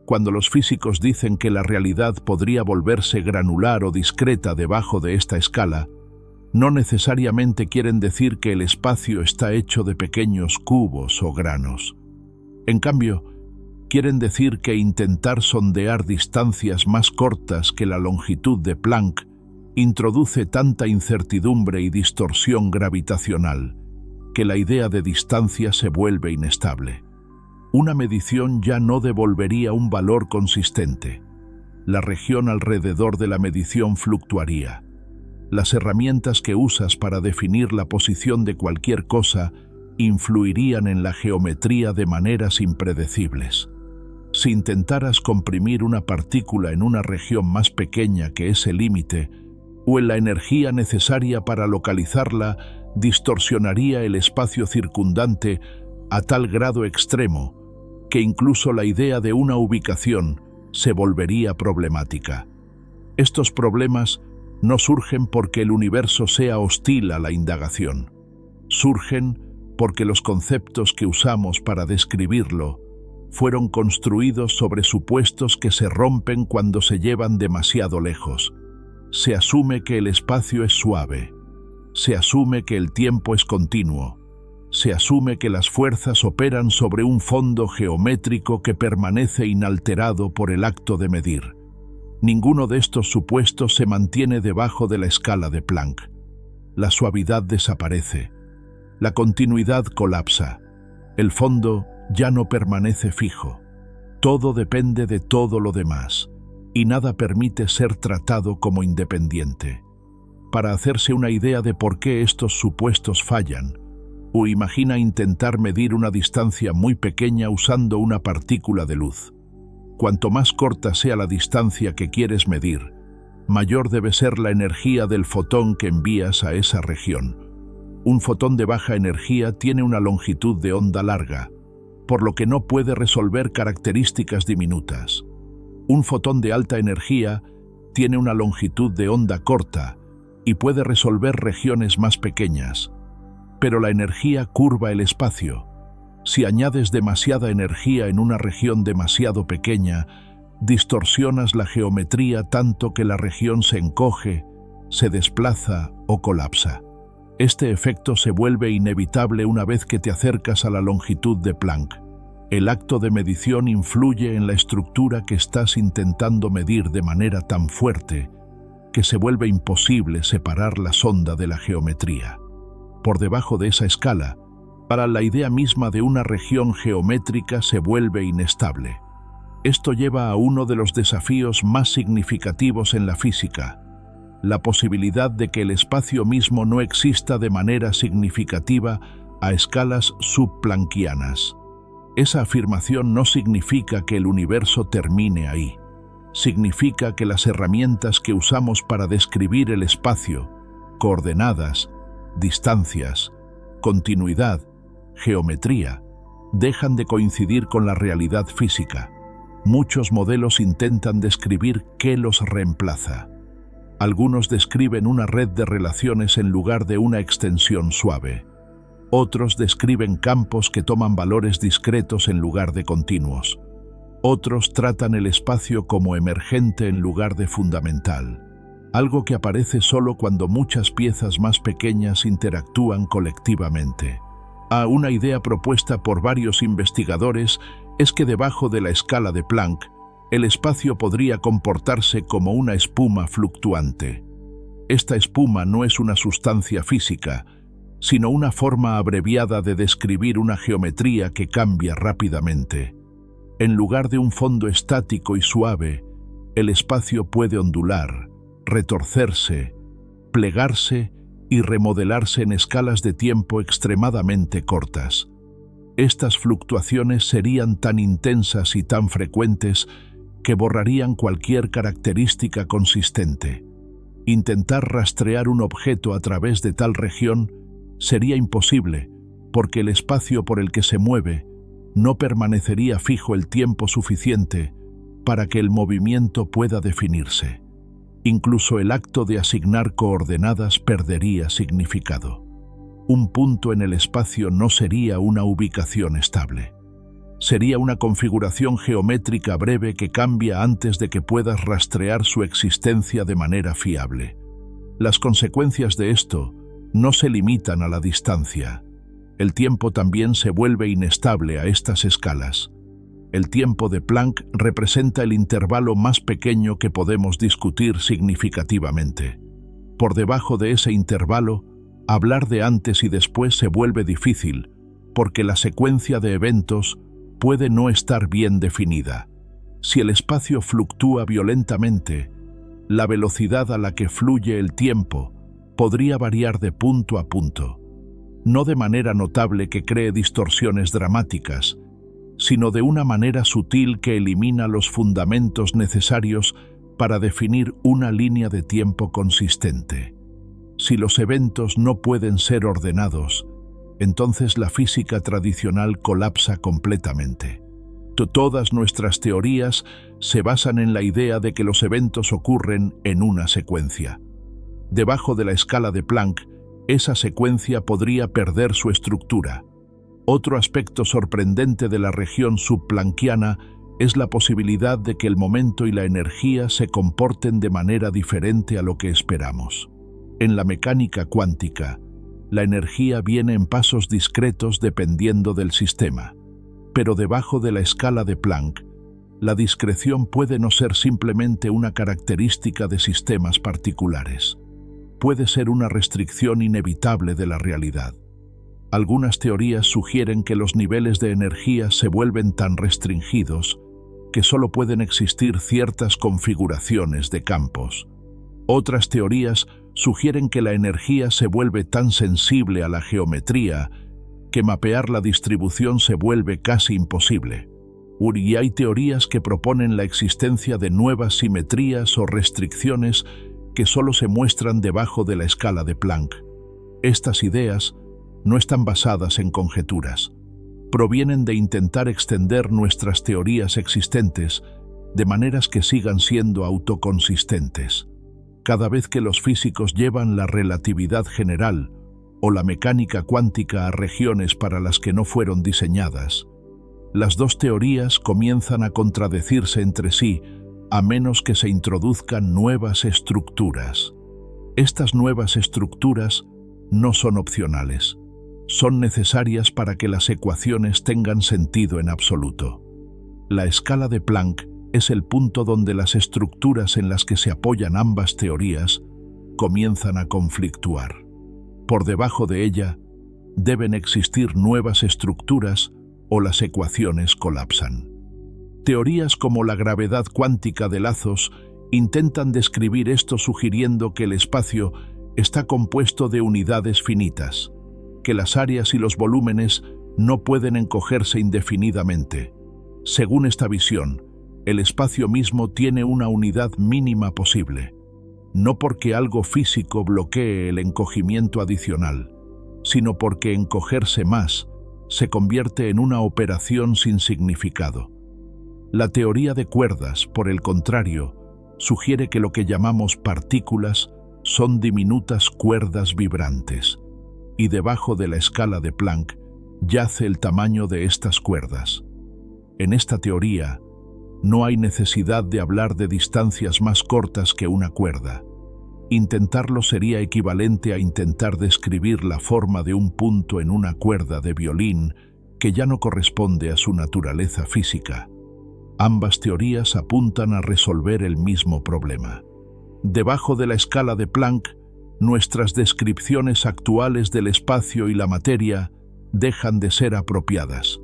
Cuando los físicos dicen que la realidad podría volverse granular o discreta debajo de esta escala, no necesariamente quieren decir que el espacio está hecho de pequeños cubos o granos. En cambio, quieren decir que intentar sondear distancias más cortas que la longitud de Planck introduce tanta incertidumbre y distorsión gravitacional que la idea de distancia se vuelve inestable. Una medición ya no devolvería un valor consistente. La región alrededor de la medición fluctuaría. Las herramientas que usas para definir la posición de cualquier cosa influirían en la geometría de maneras impredecibles. Si intentaras comprimir una partícula en una región más pequeña que ese límite, o en la energía necesaria para localizarla, distorsionaría el espacio circundante a tal grado extremo que incluso la idea de una ubicación se volvería problemática. Estos problemas no surgen porque el universo sea hostil a la indagación. Surgen porque los conceptos que usamos para describirlo fueron construidos sobre supuestos que se rompen cuando se llevan demasiado lejos. Se asume que el espacio es suave. Se asume que el tiempo es continuo. Se asume que las fuerzas operan sobre un fondo geométrico que permanece inalterado por el acto de medir. Ninguno de estos supuestos se mantiene debajo de la escala de Planck. La suavidad desaparece. La continuidad colapsa. El fondo ya no permanece fijo. Todo depende de todo lo demás, y nada permite ser tratado como independiente. Para hacerse una idea de por qué estos supuestos fallan, o imagina intentar medir una distancia muy pequeña usando una partícula de luz. Cuanto más corta sea la distancia que quieres medir, mayor debe ser la energía del fotón que envías a esa región. Un fotón de baja energía tiene una longitud de onda larga, por lo que no puede resolver características diminutas. Un fotón de alta energía tiene una longitud de onda corta y puede resolver regiones más pequeñas. Pero la energía curva el espacio. Si añades demasiada energía en una región demasiado pequeña, distorsionas la geometría tanto que la región se encoge, se desplaza o colapsa. Este efecto se vuelve inevitable una vez que te acercas a la longitud de Planck. El acto de medición influye en la estructura que estás intentando medir de manera tan fuerte que se vuelve imposible separar la sonda de la geometría. Por debajo de esa escala, para la idea misma de una región geométrica se vuelve inestable. Esto lleva a uno de los desafíos más significativos en la física, la posibilidad de que el espacio mismo no exista de manera significativa a escalas subplanckianas. Esa afirmación no significa que el universo termine ahí. Significa que las herramientas que usamos para describir el espacio coordenadas, distancias, continuidad, geometría, dejan de coincidir con la realidad física. Muchos modelos intentan describir qué los reemplaza. Algunos describen una red de relaciones en lugar de una extensión suave. Otros describen campos que toman valores discretos en lugar de continuos. Otros tratan el espacio como emergente en lugar de fundamental, algo que aparece solo cuando muchas piezas más pequeñas interactúan colectivamente. Una idea propuesta por varios investigadores es que debajo de la escala de Planck, el espacio podría comportarse como una espuma fluctuante. Esta espuma no es una sustancia física, sino una forma abreviada de describir una geometría que cambia rápidamente. En lugar de un fondo estático y suave, el espacio puede ondular, retorcerse, plegarse y remodelarse en escalas de tiempo extremadamente cortas. Estas fluctuaciones serían tan intensas y tan frecuentes que borrarían cualquier característica consistente. Intentar rastrear un objeto a través de tal región sería imposible, porque el espacio por el que se mueve no permanecería fijo el tiempo suficiente para que el movimiento pueda definirse. Incluso el acto de asignar coordenadas perdería significado. Un punto en el espacio no sería una ubicación estable. Sería una configuración geométrica breve que cambia antes de que puedas rastrear su existencia de manera fiable. Las consecuencias de esto no se limitan a la distancia. El tiempo también se vuelve inestable a estas escalas. El tiempo de Planck representa el intervalo más pequeño que podemos discutir significativamente. Por debajo de ese intervalo, hablar de antes y después se vuelve difícil, porque la secuencia de eventos puede no estar bien definida. Si el espacio fluctúa violentamente, la velocidad a la que fluye el tiempo podría variar de punto a punto, no de manera notable que cree distorsiones dramáticas, sino de una manera sutil que elimina los fundamentos necesarios para definir una línea de tiempo consistente. Si los eventos no pueden ser ordenados, entonces la física tradicional colapsa completamente. Todas nuestras teorías se basan en la idea de que los eventos ocurren en una secuencia. Debajo de la escala de Planck, esa secuencia podría perder su estructura. Otro aspecto sorprendente de la región subplanckiana es la posibilidad de que el momento y la energía se comporten de manera diferente a lo que esperamos. En la mecánica cuántica, la energía viene en pasos discretos dependiendo del sistema. Pero debajo de la escala de Planck, la discreción puede no ser simplemente una característica de sistemas particulares. Puede ser una restricción inevitable de la realidad. Algunas teorías sugieren que los niveles de energía se vuelven tan restringidos que solo pueden existir ciertas configuraciones de campos. Otras teorías sugieren que la energía se vuelve tan sensible a la geometría que mapear la distribución se vuelve casi imposible. Y hay teorías que proponen la existencia de nuevas simetrías o restricciones que solo se muestran debajo de la escala de Planck. Estas ideas no están basadas en conjeturas. Provienen de intentar extender nuestras teorías existentes de maneras que sigan siendo autoconsistentes. Cada vez que los físicos llevan la relatividad general o la mecánica cuántica a regiones para las que no fueron diseñadas, las dos teorías comienzan a contradecirse entre sí a menos que se introduzcan nuevas estructuras. Estas nuevas estructuras no son opcionales. Son necesarias para que las ecuaciones tengan sentido en absoluto. La escala de Planck es el punto donde las estructuras en las que se apoyan ambas teorías comienzan a conflictuar. Por debajo de ella, deben existir nuevas estructuras o las ecuaciones colapsan. Teorías como la gravedad cuántica de lazos intentan describir esto sugiriendo que el espacio está compuesto de unidades finitas, que las áreas y los volúmenes no pueden encogerse indefinidamente. Según esta visión, el espacio mismo tiene una unidad mínima posible. no porque algo físico bloquee el encogimiento adicional, sino porque encogerse más se convierte en una operación sin significado. La teoría de cuerdas, por el contrario, sugiere que lo que llamamos partículas son diminutas cuerdas vibrantes, y debajo de la escala de Planck yace el tamaño de estas cuerdas. En esta teoría, no hay necesidad de hablar de distancias más cortas que una cuerda. Intentarlo sería equivalente a intentar describir la forma de un punto en una cuerda de violín que ya no corresponde a su naturaleza física. Ambas teorías apuntan a resolver el mismo problema. Debajo de la escala de Planck, nuestras descripciones actuales del espacio y la materia dejan de ser apropiadas.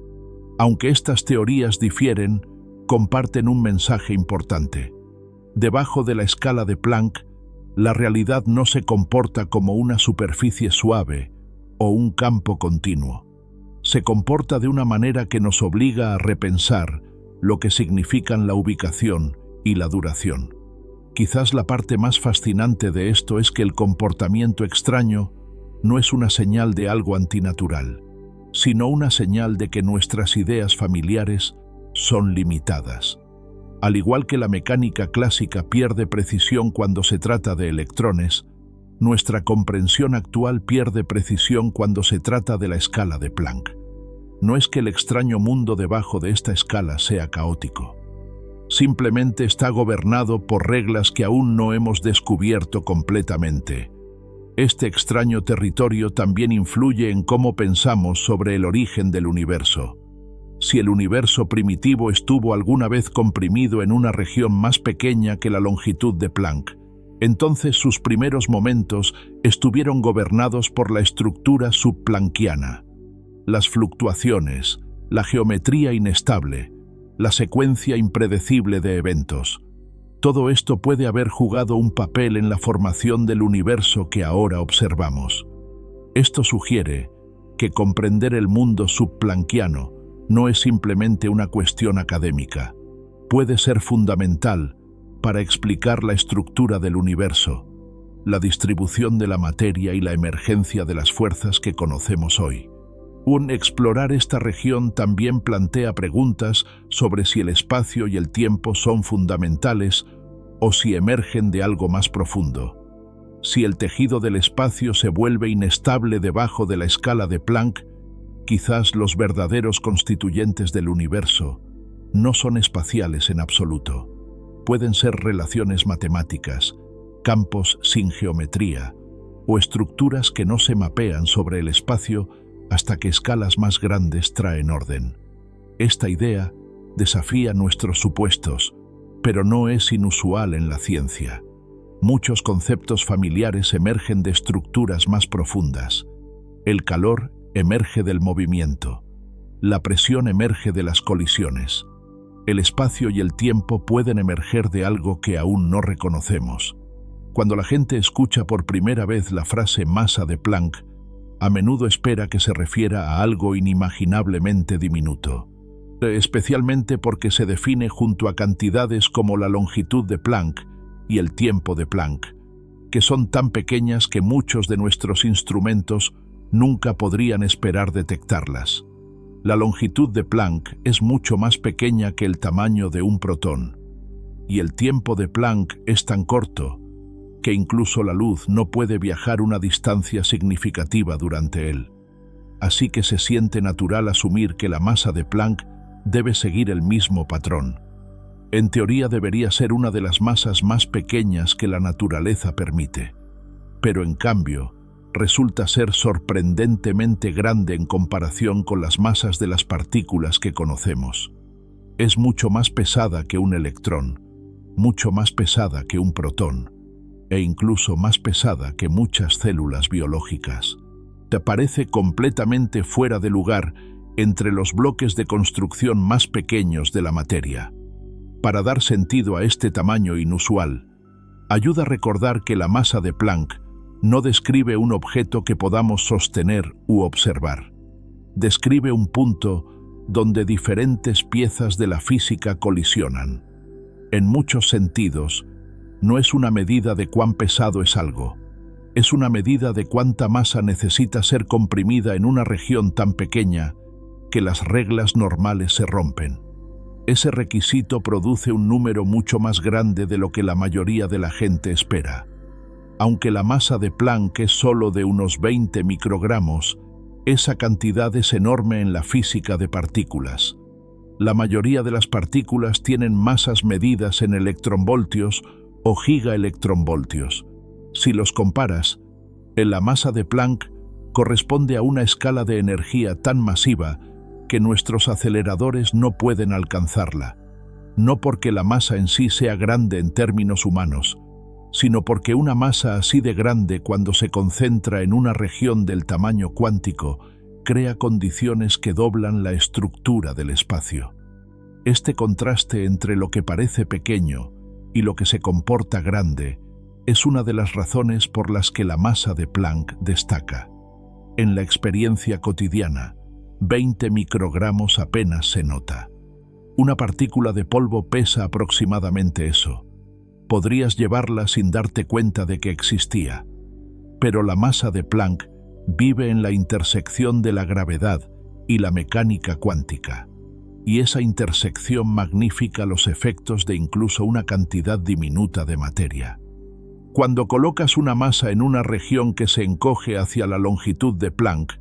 Aunque estas teorías difieren, comparten un mensaje importante. Debajo de la escala de Planck, la realidad no se comporta como una superficie suave o un campo continuo. Se comporta de una manera que nos obliga a repensar lo que significan la ubicación y la duración. Quizás la parte más fascinante de esto es que el comportamiento extraño no es una señal de algo antinatural, sino una señal de que nuestras ideas familiares son limitadas. Al igual que la mecánica clásica pierde precisión cuando se trata de electrones, nuestra comprensión actual pierde precisión cuando se trata de la escala de Planck. No es que el extraño mundo debajo de esta escala sea caótico. Simplemente está gobernado por reglas que aún no hemos descubierto completamente. Este extraño territorio también influye en cómo pensamos sobre el origen del universo. Si el universo primitivo estuvo alguna vez comprimido en una región más pequeña que la longitud de Planck, entonces sus primeros momentos estuvieron gobernados por la estructura subplanckiana. Las fluctuaciones, la geometría inestable, la secuencia impredecible de eventos. Todo esto puede haber jugado un papel en la formación del universo que ahora observamos. Esto sugiere que comprender el mundo subplanckiano no es simplemente una cuestión académica. Puede ser fundamental para explicar la estructura del universo, la distribución de la materia y la emergencia de las fuerzas que conocemos hoy. Explorar esta región también plantea preguntas sobre si el espacio y el tiempo son fundamentales o si emergen de algo más profundo. Si el tejido del espacio se vuelve inestable debajo de la escala de Planck, quizás los verdaderos constituyentes del universo no son espaciales en absoluto. Pueden ser relaciones matemáticas, campos sin geometría o estructuras que no se mapean sobre el espacio hasta que escalas más grandes traen orden. Esta idea desafía nuestros supuestos, pero no es inusual en la ciencia. Muchos conceptos familiares emergen de estructuras más profundas. El calor emerge del movimiento. La presión emerge de las colisiones. El espacio y el tiempo pueden emerger de algo que aún no reconocemos. Cuando la gente escucha por primera vez la frase masa de Planck, a menudo espera que se refiera a algo inimaginablemente diminuto, especialmente porque se define junto a cantidades como la longitud de Planck y el tiempo de Planck, que son tan pequeñas que muchos de nuestros instrumentos nunca podrían esperar detectarlas. La longitud de Planck es mucho más pequeña que el tamaño de un protón, y el tiempo de Planck es tan corto que incluso la luz no puede viajar una distancia significativa durante él. Así que se siente natural asumir que la masa de Planck debe seguir el mismo patrón. En teoría debería ser una de las masas más pequeñas que la naturaleza permite, pero en cambio resulta ser sorprendentemente grande en comparación con las masas de las partículas que conocemos. Es mucho más pesada que un electrón, mucho más pesada que un protón, e incluso más pesada que muchas células biológicas. Te parece completamente fuera de lugar entre los bloques de construcción más pequeños de la materia. Para dar sentido a este tamaño inusual, ayuda a recordar que la masa de Planck no describe un objeto que podamos sostener u observar. Describe un punto donde diferentes piezas de la física colisionan. En muchos sentidos, no es una medida de cuán pesado es algo. Es una medida de cuánta masa necesita ser comprimida en una región tan pequeña que las reglas normales se rompen. Ese requisito produce un número mucho más grande de lo que la mayoría de la gente espera. Aunque la masa de Planck es solo de unos 20 microgramos, esa cantidad es enorme en la física de partículas. La mayoría de las partículas tienen masas medidas en electronvoltios o gigaelectronvoltios. Si los comparas, la masa de Planck corresponde a una escala de energía tan masiva que nuestros aceleradores no pueden alcanzarla, no porque la masa en sí sea grande en términos humanos, sino porque una masa así de grande, cuando se concentra en una región del tamaño cuántico, crea condiciones que doblan la estructura del espacio. Este contraste entre lo que parece pequeño y lo que se comporta grande es una de las razones por las que la masa de Planck destaca. En la experiencia cotidiana, 20 microgramos apenas se nota. Una partícula de polvo pesa aproximadamente eso. Podrías llevarla sin darte cuenta de que existía. Pero la masa de Planck vive en la intersección de la gravedad y la mecánica cuántica. Y esa intersección magnifica los efectos de incluso una cantidad diminuta de materia. Cuando colocas una masa en una región que se encoge hacia la longitud de Planck,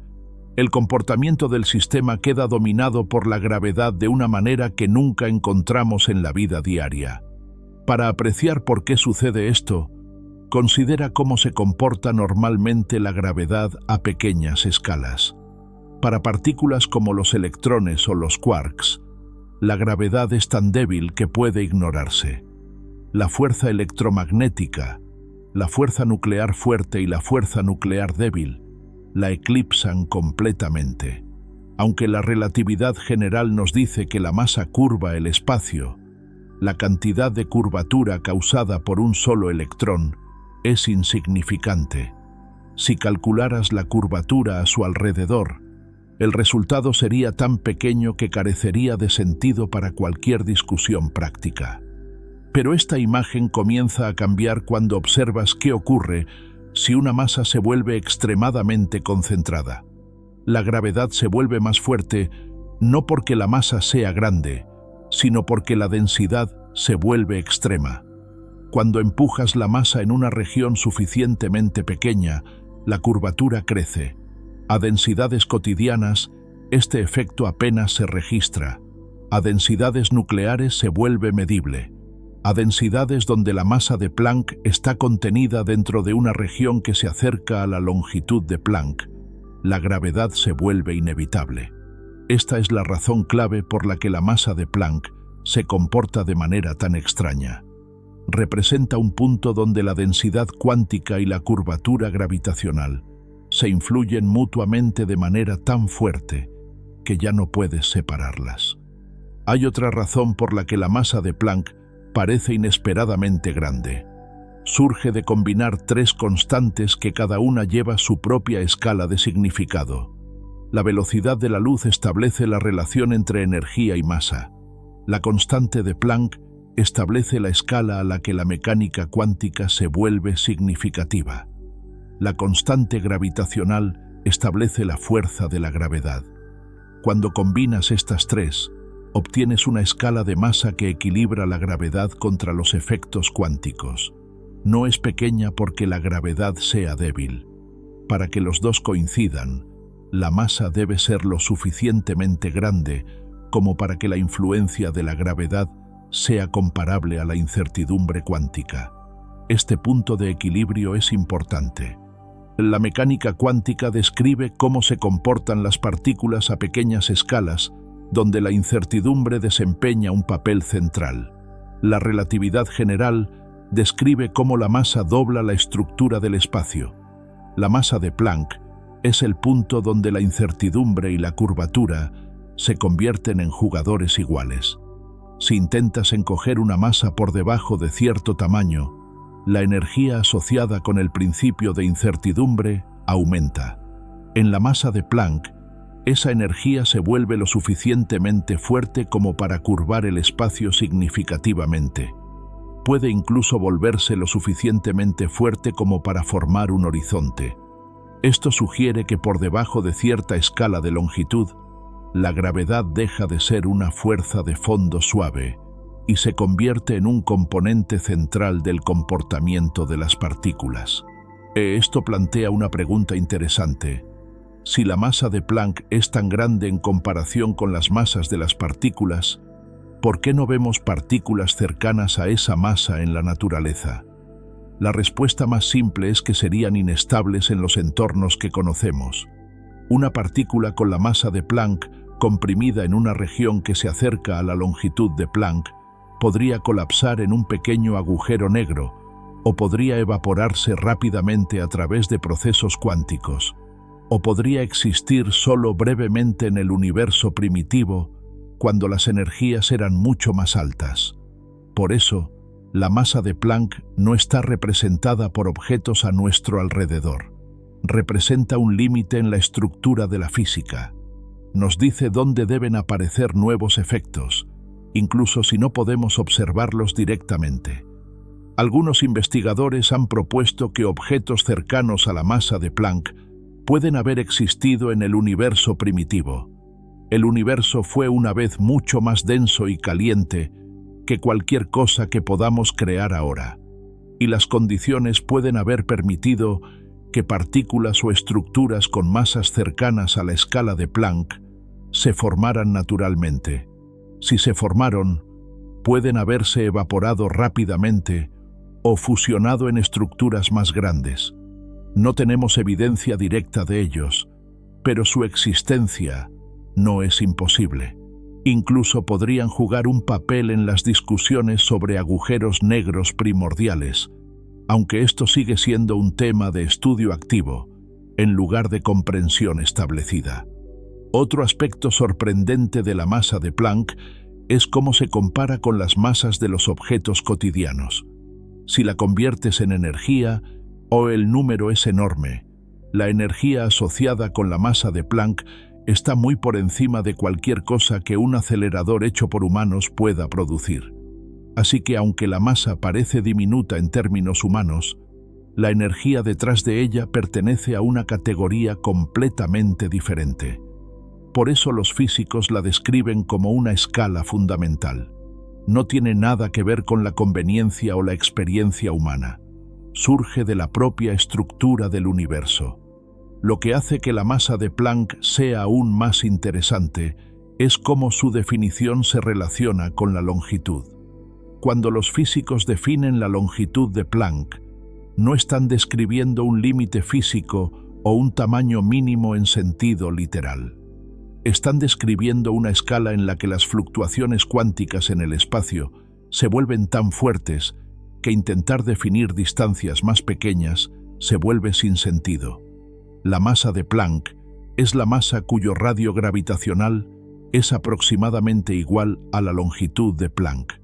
el comportamiento del sistema queda dominado por la gravedad de una manera que nunca encontramos en la vida diaria. Para apreciar por qué sucede esto, considera cómo se comporta normalmente la gravedad a pequeñas escalas. Para partículas como los electrones o los quarks, la gravedad es tan débil que puede ignorarse. La fuerza electromagnética, la fuerza nuclear fuerte y la fuerza nuclear débil la eclipsan completamente. Aunque la relatividad general nos dice que la masa curva el espacio, la cantidad de curvatura causada por un solo electrón es insignificante. Si calcularas la curvatura a su alrededor, el resultado sería tan pequeño que carecería de sentido para cualquier discusión práctica. Pero esta imagen comienza a cambiar cuando observas qué ocurre si una masa se vuelve extremadamente concentrada. La gravedad se vuelve más fuerte no porque la masa sea grande, sino porque la densidad se vuelve extrema. Cuando empujas la masa en una región suficientemente pequeña, la curvatura crece. A densidades cotidianas, este efecto apenas se registra. A densidades nucleares se vuelve medible. A densidades donde la masa de Planck está contenida dentro de una región que se acerca a la longitud de Planck, la gravedad se vuelve inevitable. Esta es la razón clave por la que la masa de Planck se comporta de manera tan extraña. Representa un punto donde la densidad cuántica y la curvatura gravitacional se influyen mutuamente de manera tan fuerte que ya no puedes separarlas. Hay otra razón por la que la masa de Planck parece inesperadamente grande. Surge de combinar tres constantes que cada una lleva su propia escala de significado. La velocidad de la luz establece la relación entre energía y masa. La constante de Planck establece la escala a la que la mecánica cuántica se vuelve significativa. La constante gravitacional establece la fuerza de la gravedad. Cuando combinas estas tres, obtienes una escala de masa que equilibra la gravedad contra los efectos cuánticos. No es pequeña porque la gravedad sea débil. Para que los dos coincidan, la masa debe ser lo suficientemente grande como para que la influencia de la gravedad sea comparable a la incertidumbre cuántica. Este punto de equilibrio es importante. La mecánica cuántica describe cómo se comportan las partículas a pequeñas escalas, donde la incertidumbre desempeña un papel central. La relatividad general describe cómo la masa dobla la estructura del espacio. La masa de Planck es el punto donde la incertidumbre y la curvatura se convierten en jugadores iguales. Si intentas encoger una masa por debajo de cierto tamaño, la energía asociada con el principio de incertidumbre aumenta. En la masa de Planck, esa energía se vuelve lo suficientemente fuerte como para curvar el espacio significativamente. puede incluso volverse lo suficientemente fuerte como para formar un horizonte. Esto sugiere que por debajo de cierta escala de longitud, la gravedad deja de ser una fuerza de fondo suave y se convierte en un componente central del comportamiento de las partículas. Esto plantea una pregunta interesante. Si la masa de Planck es tan grande en comparación con las masas de las partículas, ¿por qué no vemos partículas cercanas a esa masa en la naturaleza? La respuesta más simple es que serían inestables en los entornos que conocemos. Una partícula con la masa de Planck, comprimida en una región que se acerca a la longitud de Planck, podría colapsar en un pequeño agujero negro o podría evaporarse rápidamente a través de procesos cuánticos, o podría existir solo brevemente en el universo primitivo cuando las energías eran mucho más altas. Por eso, la masa de Planck no está representada por objetos a nuestro alrededor. Representa un límite en la estructura de la física. Nos dice dónde deben aparecer nuevos efectos, incluso si no podemos observarlos directamente. Algunos investigadores han propuesto que objetos cercanos a la masa de Planck pueden haber existido en el universo primitivo. El universo fue una vez mucho más denso y caliente que cualquier cosa que podamos crear ahora, y las condiciones pueden haber permitido que partículas o estructuras con masas cercanas a la escala de Planck se formaran naturalmente. Si se formaron, pueden haberse evaporado rápidamente o fusionado en estructuras más grandes. No tenemos evidencia directa de ellos, pero su existencia no es imposible. Incluso podrían jugar un papel en las discusiones sobre agujeros negros primordiales, aunque esto sigue siendo un tema de estudio activo, en lugar de comprensión establecida. Otro aspecto sorprendente de la masa de Planck es cómo se compara con las masas de los objetos cotidianos. Si la conviertes en energía, el número es enorme. La energía asociada con la masa de Planck está muy por encima de cualquier cosa que un acelerador hecho por humanos pueda producir. Así que aunque la masa parece diminuta en términos humanos, la energía detrás de ella pertenece a una categoría completamente diferente. Por eso los físicos la describen como una escala fundamental. No tiene nada que ver con la conveniencia o la experiencia humana. Surge de la propia estructura del universo. Lo que hace que la masa de Planck sea aún más interesante es cómo su definición se relaciona con la longitud. Cuando los físicos definen la longitud de Planck, no están describiendo un límite físico o un tamaño mínimo en sentido literal. Están describiendo una escala en la que las fluctuaciones cuánticas en el espacio se vuelven tan fuertes que intentar definir distancias más pequeñas se vuelve sin sentido. La masa de Planck es la masa cuyo radio gravitacional es aproximadamente igual a la longitud de Planck.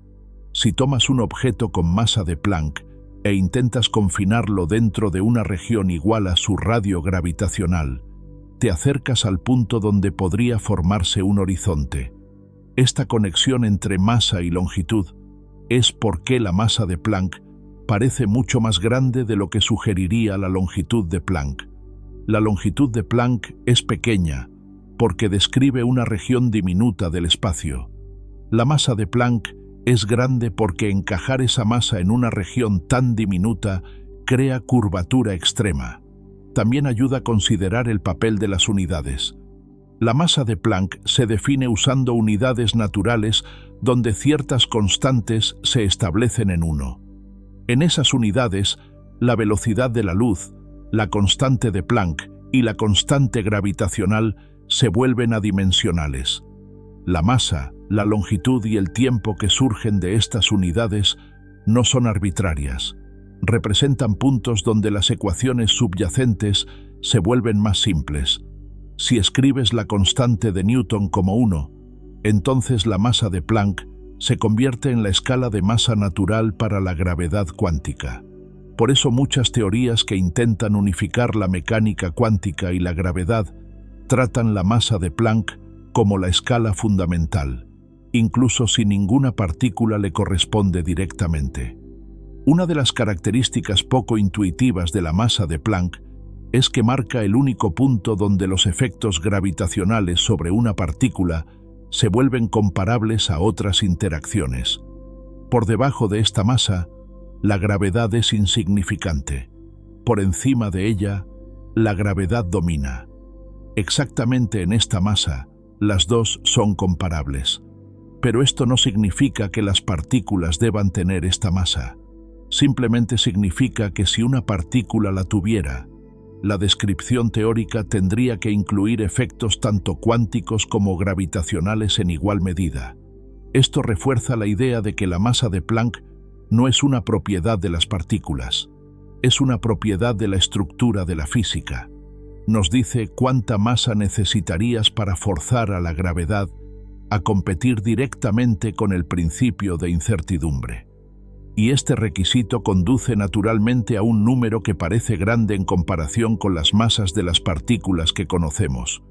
Si tomas un objeto con masa de Planck e intentas confinarlo dentro de una región igual a su radio gravitacional, te acercas al punto donde podría formarse un horizonte. Esta conexión entre masa y longitud es por qué la masa de Planck parece mucho más grande de lo que sugeriría la longitud de Planck. La longitud de Planck es pequeña porque describe una región diminuta del espacio. La masa de Planck es grande porque encajar esa masa en una región tan diminuta crea curvatura extrema. También ayuda a considerar el papel de las unidades. La masa de Planck se define usando unidades naturales donde ciertas constantes se establecen en uno. En esas unidades, la velocidad de la luz, la constante de Planck y la constante gravitacional se vuelven adimensionales. La masa, la longitud y el tiempo que surgen de estas unidades no son arbitrarias. Representan puntos donde las ecuaciones subyacentes se vuelven más simples. Si escribes la constante de Newton como 1, entonces la masa de Planck se convierte en la escala de masa natural para la gravedad cuántica. Por eso muchas teorías que intentan unificar la mecánica cuántica y la gravedad tratan la masa de Planck como la escala fundamental, incluso si ninguna partícula le corresponde directamente. Una de las características poco intuitivas de la masa de Planck es que marca el único punto donde los efectos gravitacionales sobre una partícula se vuelven comparables a otras interacciones. Por debajo de esta masa, la gravedad es insignificante. Por encima de ella, la gravedad domina. Exactamente en esta masa, las dos son comparables. Pero esto no significa que las partículas deban tener esta masa. Simplemente significa que si una partícula la tuviera, la descripción teórica tendría que incluir efectos tanto cuánticos como gravitacionales en igual medida. Esto refuerza la idea de que la masa de Planck no es una propiedad de las partículas, es una propiedad de la estructura de la física. Nos dice cuánta masa necesitarías para forzar a la gravedad a competir directamente con el principio de incertidumbre. Y este requisito conduce naturalmente a un número que parece grande en comparación con las masas de las partículas que conocemos.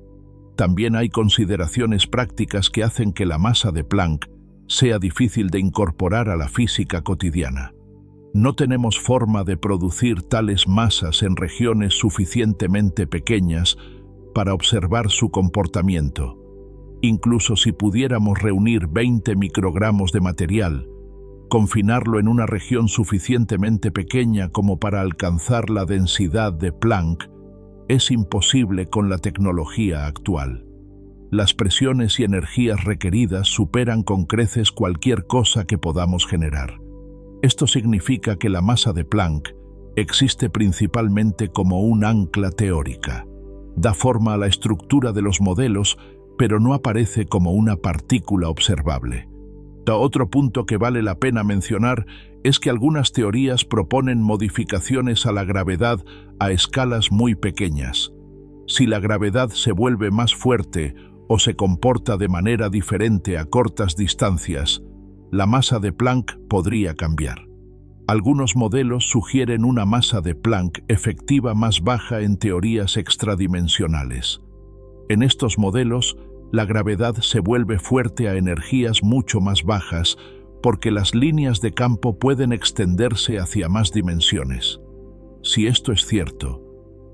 También hay consideraciones prácticas que hacen que la masa de Planck sea difícil de incorporar a la física cotidiana. No tenemos forma de producir tales masas en regiones suficientemente pequeñas para observar su comportamiento. Incluso si pudiéramos reunir 20 microgramos de material, confinarlo en una región suficientemente pequeña como para alcanzar la densidad de Planck, es imposible con la tecnología actual. Las presiones y energías requeridas superan con creces cualquier cosa que podamos generar. Esto significa que la masa de Planck existe principalmente como un ancla teórica. Da forma a la estructura de los modelos, pero no aparece como una partícula observable. Otro punto que vale la pena mencionar es que algunas teorías proponen modificaciones a la gravedad a escalas muy pequeñas. Si la gravedad se vuelve más fuerte o se comporta de manera diferente a cortas distancias, la masa de Planck podría cambiar. Algunos modelos sugieren una masa de Planck efectiva más baja en teorías extradimensionales. En estos modelos, la gravedad se vuelve fuerte a energías mucho más bajas porque las líneas de campo pueden extenderse hacia más dimensiones. Si esto es cierto,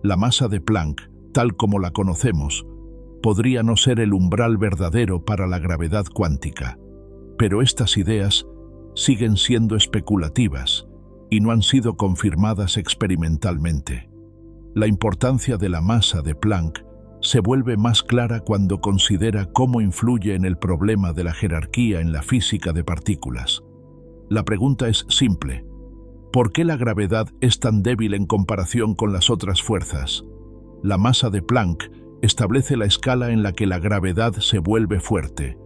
la masa de Planck, tal como la conocemos, podría no ser el umbral verdadero para la gravedad cuántica. Pero estas ideas siguen siendo especulativas y no han sido confirmadas experimentalmente. La importancia de la masa de Planck se vuelve más clara cuando considera cómo influye en el problema de la jerarquía en la física de partículas. La pregunta es simple: ¿por qué la gravedad es tan débil en comparación con las otras fuerzas? La masa de Planck establece la escala en la que la gravedad se vuelve fuerte,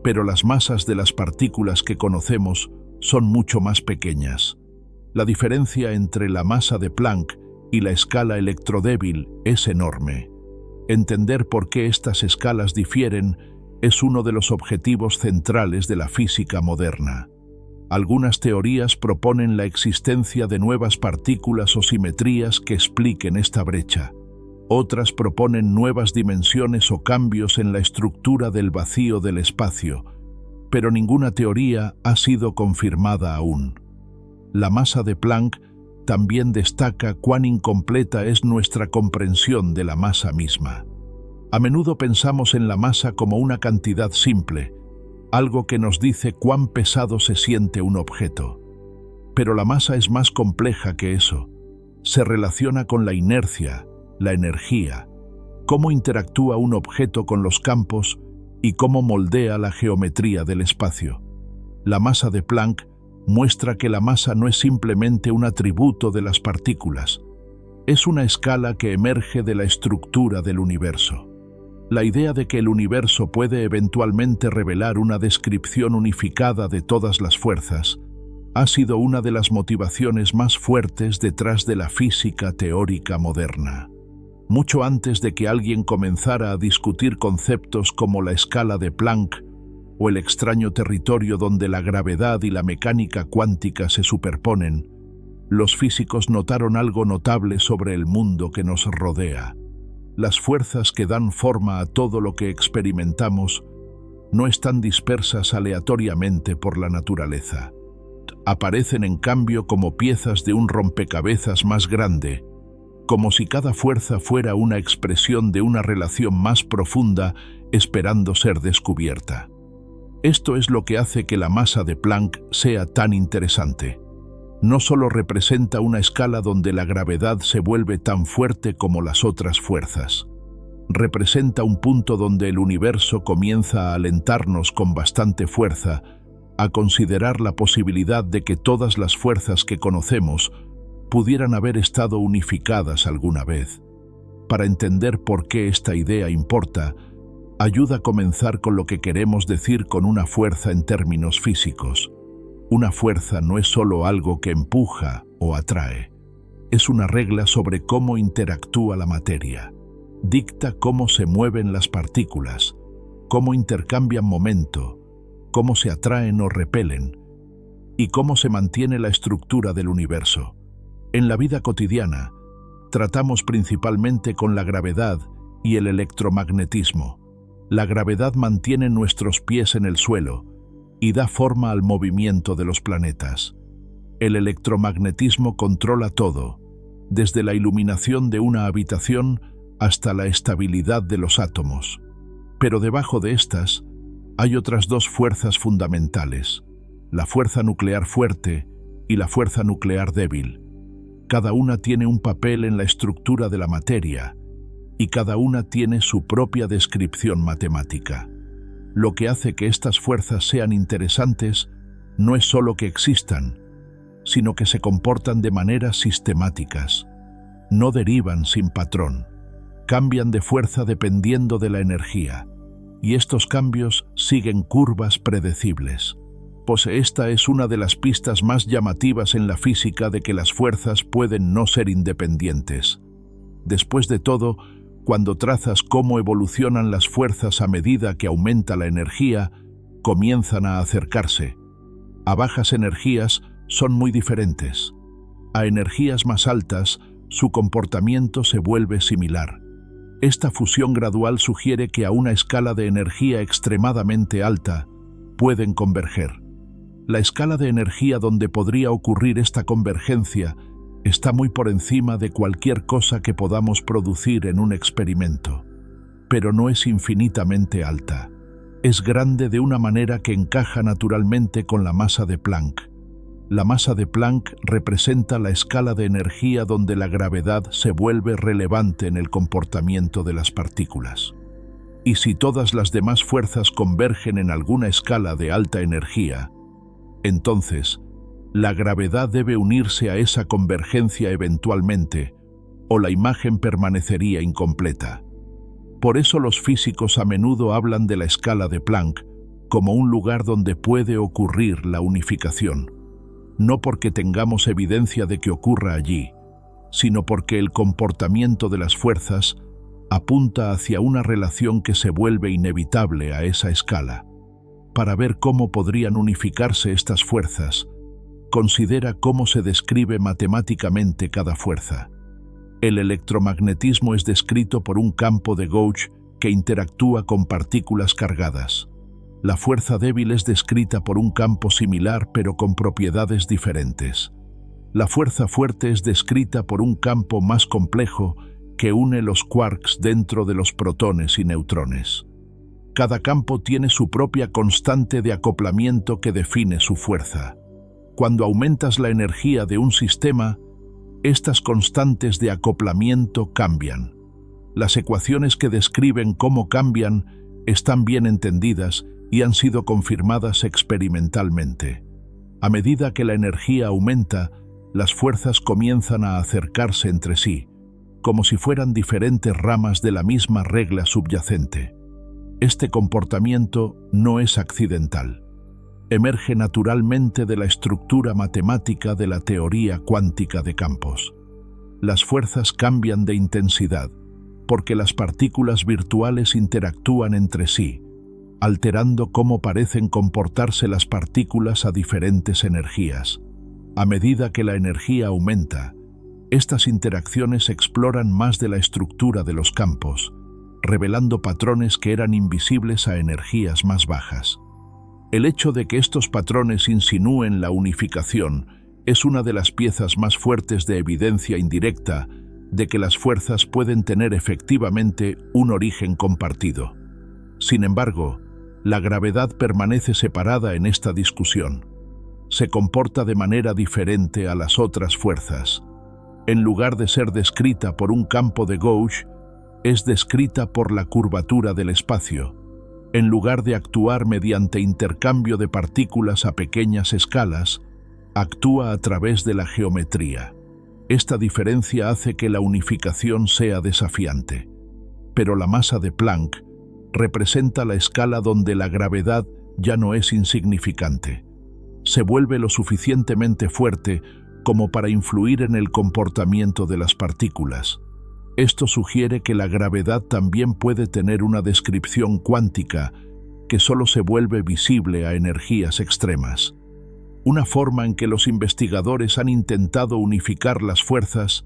pero las masas de las partículas que conocemos son mucho más pequeñas. La diferencia entre la masa de Planck y la escala electrodébil es enorme. Entender por qué estas escalas difieren es uno de los objetivos centrales de la física moderna. Algunas teorías proponen la existencia de nuevas partículas o simetrías que expliquen esta brecha. Otras proponen nuevas dimensiones o cambios en la estructura del vacío del espacio, pero ninguna teoría ha sido confirmada aún. La masa de Planck también destaca cuán incompleta es nuestra comprensión de la masa misma. A menudo pensamos en la masa como una cantidad simple, algo que nos dice cuán pesado se siente un objeto. Pero la masa es más compleja que eso. Se relaciona con la inercia, la energía, cómo interactúa un objeto con los campos y cómo moldea la geometría del espacio. La masa de Planck muestra que la masa no es simplemente un atributo de las partículas, es una escala que emerge de la estructura del universo. La idea de que el universo puede eventualmente revelar una descripción unificada de todas las fuerzas ha sido una de las motivaciones más fuertes detrás de la física teórica moderna. Mucho antes de que alguien comenzara a discutir conceptos como la escala de Planck o el extraño territorio donde la gravedad y la mecánica cuántica se superponen, los físicos notaron algo notable sobre el mundo que nos rodea. Las fuerzas que dan forma a todo lo que experimentamos no están dispersas aleatoriamente por la naturaleza. aparecen en cambio como piezas de un rompecabezas más grande, como si cada fuerza fuera una expresión de una relación más profunda esperando ser descubierta. Esto es lo que hace que la masa de Planck sea tan interesante. No solo representa una escala donde la gravedad se vuelve tan fuerte como las otras fuerzas. Representa un punto donde el universo comienza a alentarnos con bastante fuerza a considerar la posibilidad de que todas las fuerzas que conocemos pudieran haber estado unificadas alguna vez. Para entender por qué esta idea importa, ayuda a comenzar con lo que queremos decir con una fuerza en términos físicos. Una fuerza no es solo algo que empuja o atrae. Es una regla sobre cómo interactúa la materia. Dicta cómo se mueven las partículas, cómo intercambian momento, cómo se atraen o repelen, y cómo se mantiene la estructura del universo. En la vida cotidiana, tratamos principalmente con la gravedad y el electromagnetismo. La gravedad mantiene nuestros pies en el suelo y da forma al movimiento de los planetas. El electromagnetismo controla todo, desde la iluminación de una habitación hasta la estabilidad de los átomos. Pero debajo de estas, hay otras dos fuerzas fundamentales, la fuerza nuclear fuerte y la fuerza nuclear débil. Cada una tiene un papel en la estructura de la materia, y cada una tiene su propia descripción matemática. Lo que hace que estas fuerzas sean interesantes no es solo que existan, sino que se comportan de maneras sistemáticas. No derivan sin patrón. Cambian de fuerza dependiendo de la energía, y estos cambios siguen curvas predecibles. Pues esta es una de las pistas más llamativas en la física de que las fuerzas pueden no ser independientes. Después de todo, cuando trazas cómo evolucionan las fuerzas a medida que aumenta la energía, comienzan a acercarse. A bajas energías son muy diferentes. A energías más altas, su comportamiento se vuelve similar. Esta fusión gradual sugiere que a una escala de energía extremadamente alta pueden converger. La escala de energía donde podría ocurrir esta convergencia está muy por encima de cualquier cosa que podamos producir en un experimento, pero no es infinitamente alta. Es grande de una manera que encaja naturalmente con la masa de Planck. La masa de Planck representa la escala de energía donde la gravedad se vuelve relevante en el comportamiento de las partículas. Y si todas las demás fuerzas convergen en alguna escala de alta energía, entonces, la gravedad debe unirse a esa convergencia eventualmente, o la imagen permanecería incompleta. Por eso los físicos a menudo hablan de la escala de Planck como un lugar donde puede ocurrir la unificación, no porque tengamos evidencia de que ocurra allí, sino porque el comportamiento de las fuerzas apunta hacia una relación que se vuelve inevitable a esa escala. Para ver cómo podrían unificarse estas fuerzas, considera cómo se describe matemáticamente cada fuerza. El electromagnetismo es descrito por un campo de gauge que interactúa con partículas cargadas. La fuerza débil es descrita por un campo similar pero con propiedades diferentes. La fuerza fuerte es descrita por un campo más complejo que une los quarks dentro de los protones y neutrones. Cada campo tiene su propia constante de acoplamiento que define su fuerza. Cuando aumentas la energía de un sistema, estas constantes de acoplamiento cambian. Las ecuaciones que describen cómo cambian están bien entendidas y han sido confirmadas experimentalmente. A medida que la energía aumenta, las fuerzas comienzan a acercarse entre sí, como si fueran diferentes ramas de la misma regla subyacente. Este comportamiento no es accidental. Emerge naturalmente de la estructura matemática de la teoría cuántica de campos. Las fuerzas cambian de intensidad porque las partículas virtuales interactúan entre sí, alterando cómo parecen comportarse las partículas a diferentes energías. A medida que la energía aumenta, estas interacciones exploran más de la estructura de los campos, revelando patrones que eran invisibles a energías más bajas. El hecho de que estos patrones insinúen la unificación es una de las piezas más fuertes de evidencia indirecta de que las fuerzas pueden tener efectivamente un origen compartido. Sin embargo, la gravedad permanece separada en esta discusión. Se comporta de manera diferente a las otras fuerzas. En lugar de ser descrita por un campo de Gauge, es descrita por la curvatura del espacio. En lugar de actuar mediante intercambio de partículas a pequeñas escalas, actúa a través de la geometría. Esta diferencia hace que la unificación sea desafiante. Pero la masa de Planck representa la escala donde la gravedad ya no es insignificante. Se vuelve lo suficientemente fuerte como para influir en el comportamiento de las partículas. Esto sugiere que la gravedad también puede tener una descripción cuántica que solo se vuelve visible a energías extremas. Una forma en que los investigadores han intentado unificar las fuerzas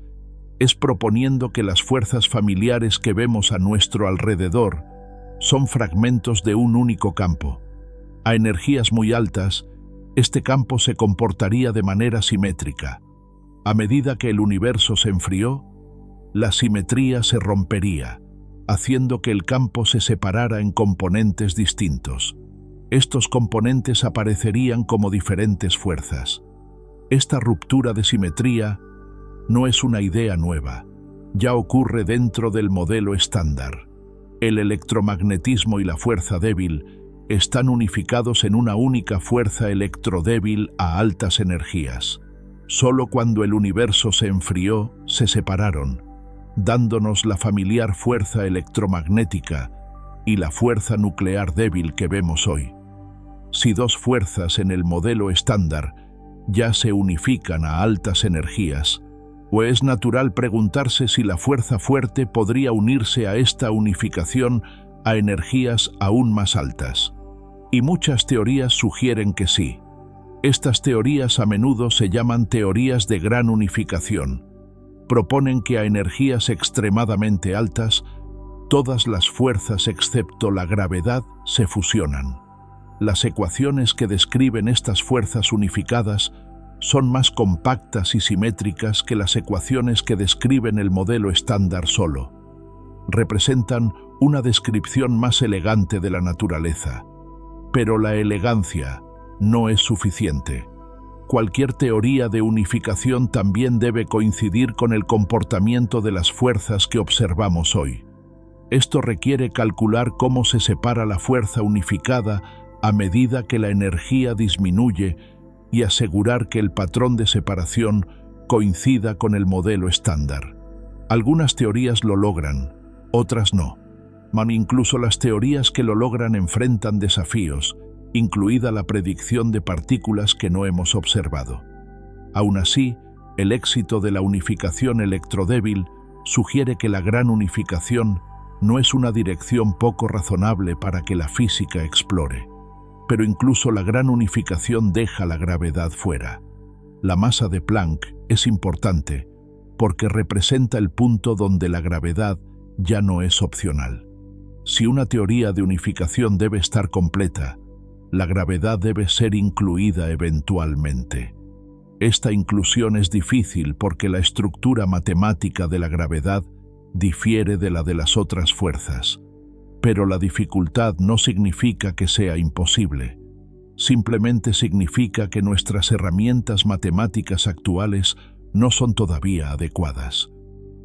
es proponiendo que las fuerzas familiares que vemos a nuestro alrededor son fragmentos de un único campo. A energías muy altas, este campo se comportaría de manera simétrica. A medida que el universo se enfrió, la simetría se rompería, haciendo que el campo se separara en componentes distintos. Estos componentes aparecerían como diferentes fuerzas. Esta ruptura de simetría no es una idea nueva, ya ocurre dentro del modelo estándar. El electromagnetismo y la fuerza débil están unificados en una única fuerza electrodébil a altas energías. Solo cuando el universo se enfrió, se separaron, dándonos la familiar fuerza electromagnética y la fuerza nuclear débil que vemos hoy. Si dos fuerzas en el modelo estándar ya se unifican a altas energías, o es natural preguntarse si la fuerza fuerte podría unirse a esta unificación a energías aún más altas. Y muchas teorías sugieren que sí. Estas teorías a menudo se llaman teorías de gran unificación. Proponen que a energías extremadamente altas, todas las fuerzas excepto la gravedad se fusionan. Las ecuaciones que describen estas fuerzas unificadas son más compactas y simétricas que las ecuaciones que describen el modelo estándar solo. Representan una descripción más elegante de la naturaleza. Pero la elegancia no es suficiente. Cualquier teoría de unificación también debe coincidir con el comportamiento de las fuerzas que observamos hoy. Esto requiere calcular cómo se separa la fuerza unificada a medida que la energía disminuye y asegurar que el patrón de separación coincida con el modelo estándar. Algunas teorías lo logran, otras no. Incluso las teorías que lo logran enfrentan desafíos, incluida la predicción de partículas que no hemos observado. Aún así, el éxito de la unificación electrodébil sugiere que la gran unificación no es una dirección poco razonable para que la física explore. Pero incluso la gran unificación deja la gravedad fuera. La masa de Planck es importante porque representa el punto donde la gravedad ya no es opcional. Si una teoría de unificación debe estar completa, la gravedad debe ser incluida eventualmente. Esta inclusión es difícil porque la estructura matemática de la gravedad difiere de la de las otras fuerzas. Pero la dificultad no significa que sea imposible. Simplemente significa que nuestras herramientas matemáticas actuales no son todavía adecuadas.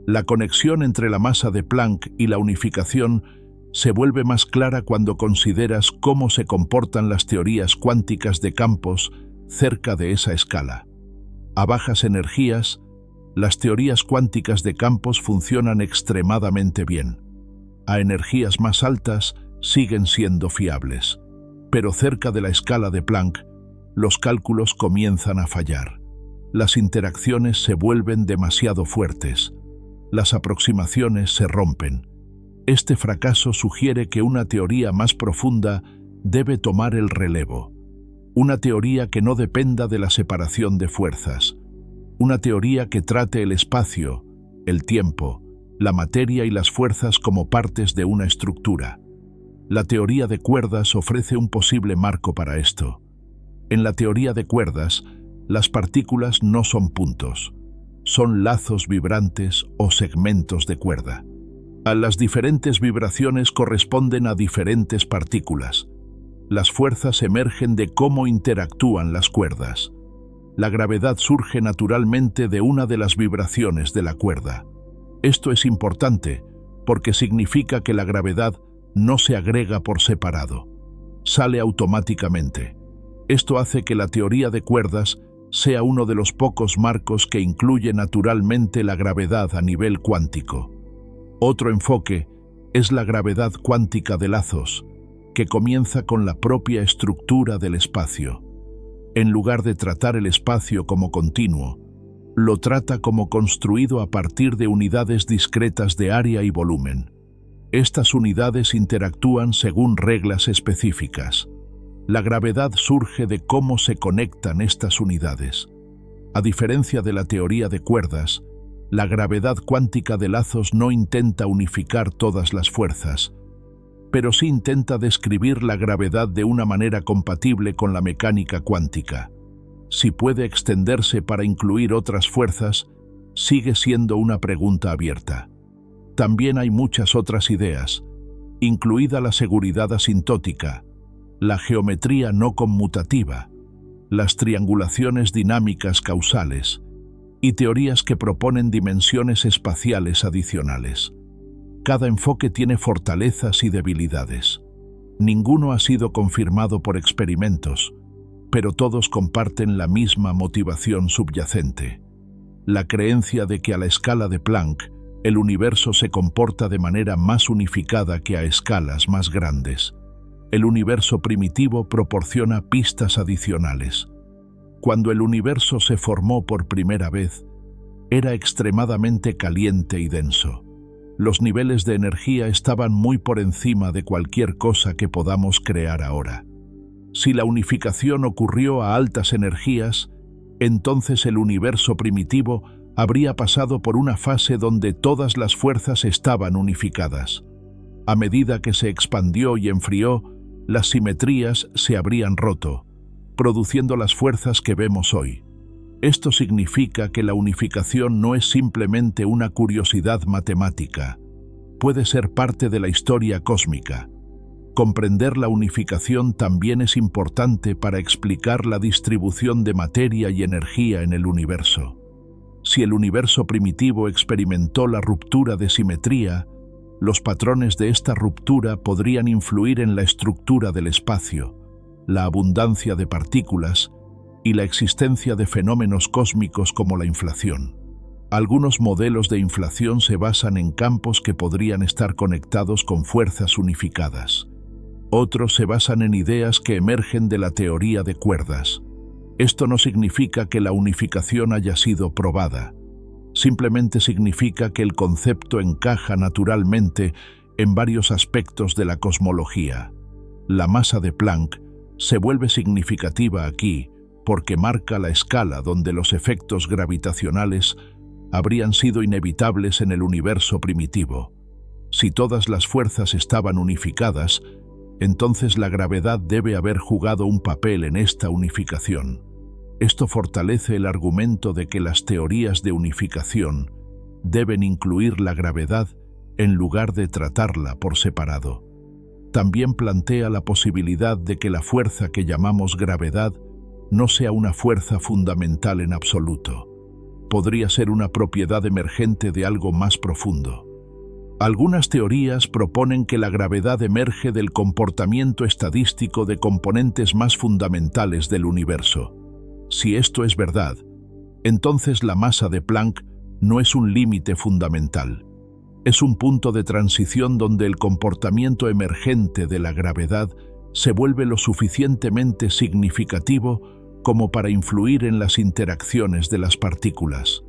La conexión entre la masa de Planck y la unificación se vuelve más clara cuando consideras cómo se comportan las teorías cuánticas de campos cerca de esa escala. A bajas energías, las teorías cuánticas de campos funcionan extremadamente bien. A energías más altas siguen siendo fiables, pero cerca de la escala de Planck, los cálculos comienzan a fallar. Las interacciones se vuelven demasiado fuertes. Las aproximaciones se rompen. Este fracaso sugiere que una teoría más profunda debe tomar el relevo. Una teoría que no dependa de la separación de fuerzas. Una teoría que trate el espacio, el tiempo, la materia y las fuerzas como partes de una estructura. La teoría de cuerdas ofrece un posible marco para esto. En la teoría de cuerdas, las partículas no son puntos, son lazos vibrantes o segmentos de cuerda. A las diferentes vibraciones corresponden a diferentes partículas. Las fuerzas emergen de cómo interactúan las cuerdas. La gravedad surge naturalmente de una de las vibraciones de la cuerda. Esto es importante porque significa que la gravedad no se agrega por separado, sale automáticamente. Esto hace que la teoría de cuerdas sea uno de los pocos marcos que incluye naturalmente la gravedad a nivel cuántico. Otro enfoque es la gravedad cuántica de lazos, que comienza con la propia estructura del espacio. En lugar de tratar el espacio como continuo, lo trata como construido a partir de unidades discretas de área y volumen. Estas unidades interactúan según reglas específicas. La gravedad surge de cómo se conectan estas unidades. A diferencia de la teoría de cuerdas, la gravedad cuántica de lazos no intenta unificar todas las fuerzas, pero sí intenta describir la gravedad de una manera compatible con la mecánica cuántica. Si puede extenderse para incluir otras fuerzas, sigue siendo una pregunta abierta. También hay muchas otras ideas, incluida la seguridad asintótica, la geometría no conmutativa, las triangulaciones dinámicas causales y teorías que proponen dimensiones espaciales adicionales. Cada enfoque tiene fortalezas y debilidades. Ninguno ha sido confirmado por experimentos, pero todos comparten la misma motivación subyacente: la creencia de que a la escala de Planck, el universo se comporta de manera más unificada que a escalas más grandes. El universo primitivo proporciona pistas adicionales. Cuando el universo se formó por primera vez, era extremadamente caliente y denso. Los niveles de energía estaban muy por encima de cualquier cosa que podamos crear ahora. Si la unificación ocurrió a altas energías, entonces el universo primitivo habría pasado por una fase donde todas las fuerzas estaban unificadas. A medida que se expandió y enfrió, las simetrías se habrían roto, produciendo las fuerzas que vemos hoy. Esto significa que la unificación no es simplemente una curiosidad matemática. Puede ser parte de la historia cósmica. Comprender la unificación también es importante para explicar la distribución de materia y energía en el universo. Si el universo primitivo experimentó la ruptura de simetría, los patrones de esta ruptura podrían influir en la estructura del espacio, la abundancia de partículas y la existencia de fenómenos cósmicos como la inflación. Algunos modelos de inflación se basan en campos que podrían estar conectados con fuerzas unificadas. Otros se basan en ideas que emergen de la teoría de cuerdas. Esto no significa que la unificación haya sido probada. Simplemente significa que el concepto encaja naturalmente en varios aspectos de la cosmología. La masa de Planck se vuelve significativa aquí porque marca la escala donde los efectos gravitacionales habrían sido inevitables en el universo primitivo. Si todas las fuerzas estaban unificadas, entonces la gravedad debe haber jugado un papel en esta unificación. Esto fortalece el argumento de que las teorías de unificación deben incluir la gravedad en lugar de tratarla por separado. También plantea la posibilidad de que la fuerza que llamamos gravedad no sea una fuerza fundamental en absoluto. Podría ser una propiedad emergente de algo más profundo. Algunas teorías proponen que la gravedad emerge del comportamiento estadístico de componentes más fundamentales del universo. Si esto es verdad, entonces la masa de Planck no es un límite fundamental. Es un punto de transición donde el comportamiento emergente de la gravedad se vuelve lo suficientemente significativo como para influir en las interacciones de las partículas.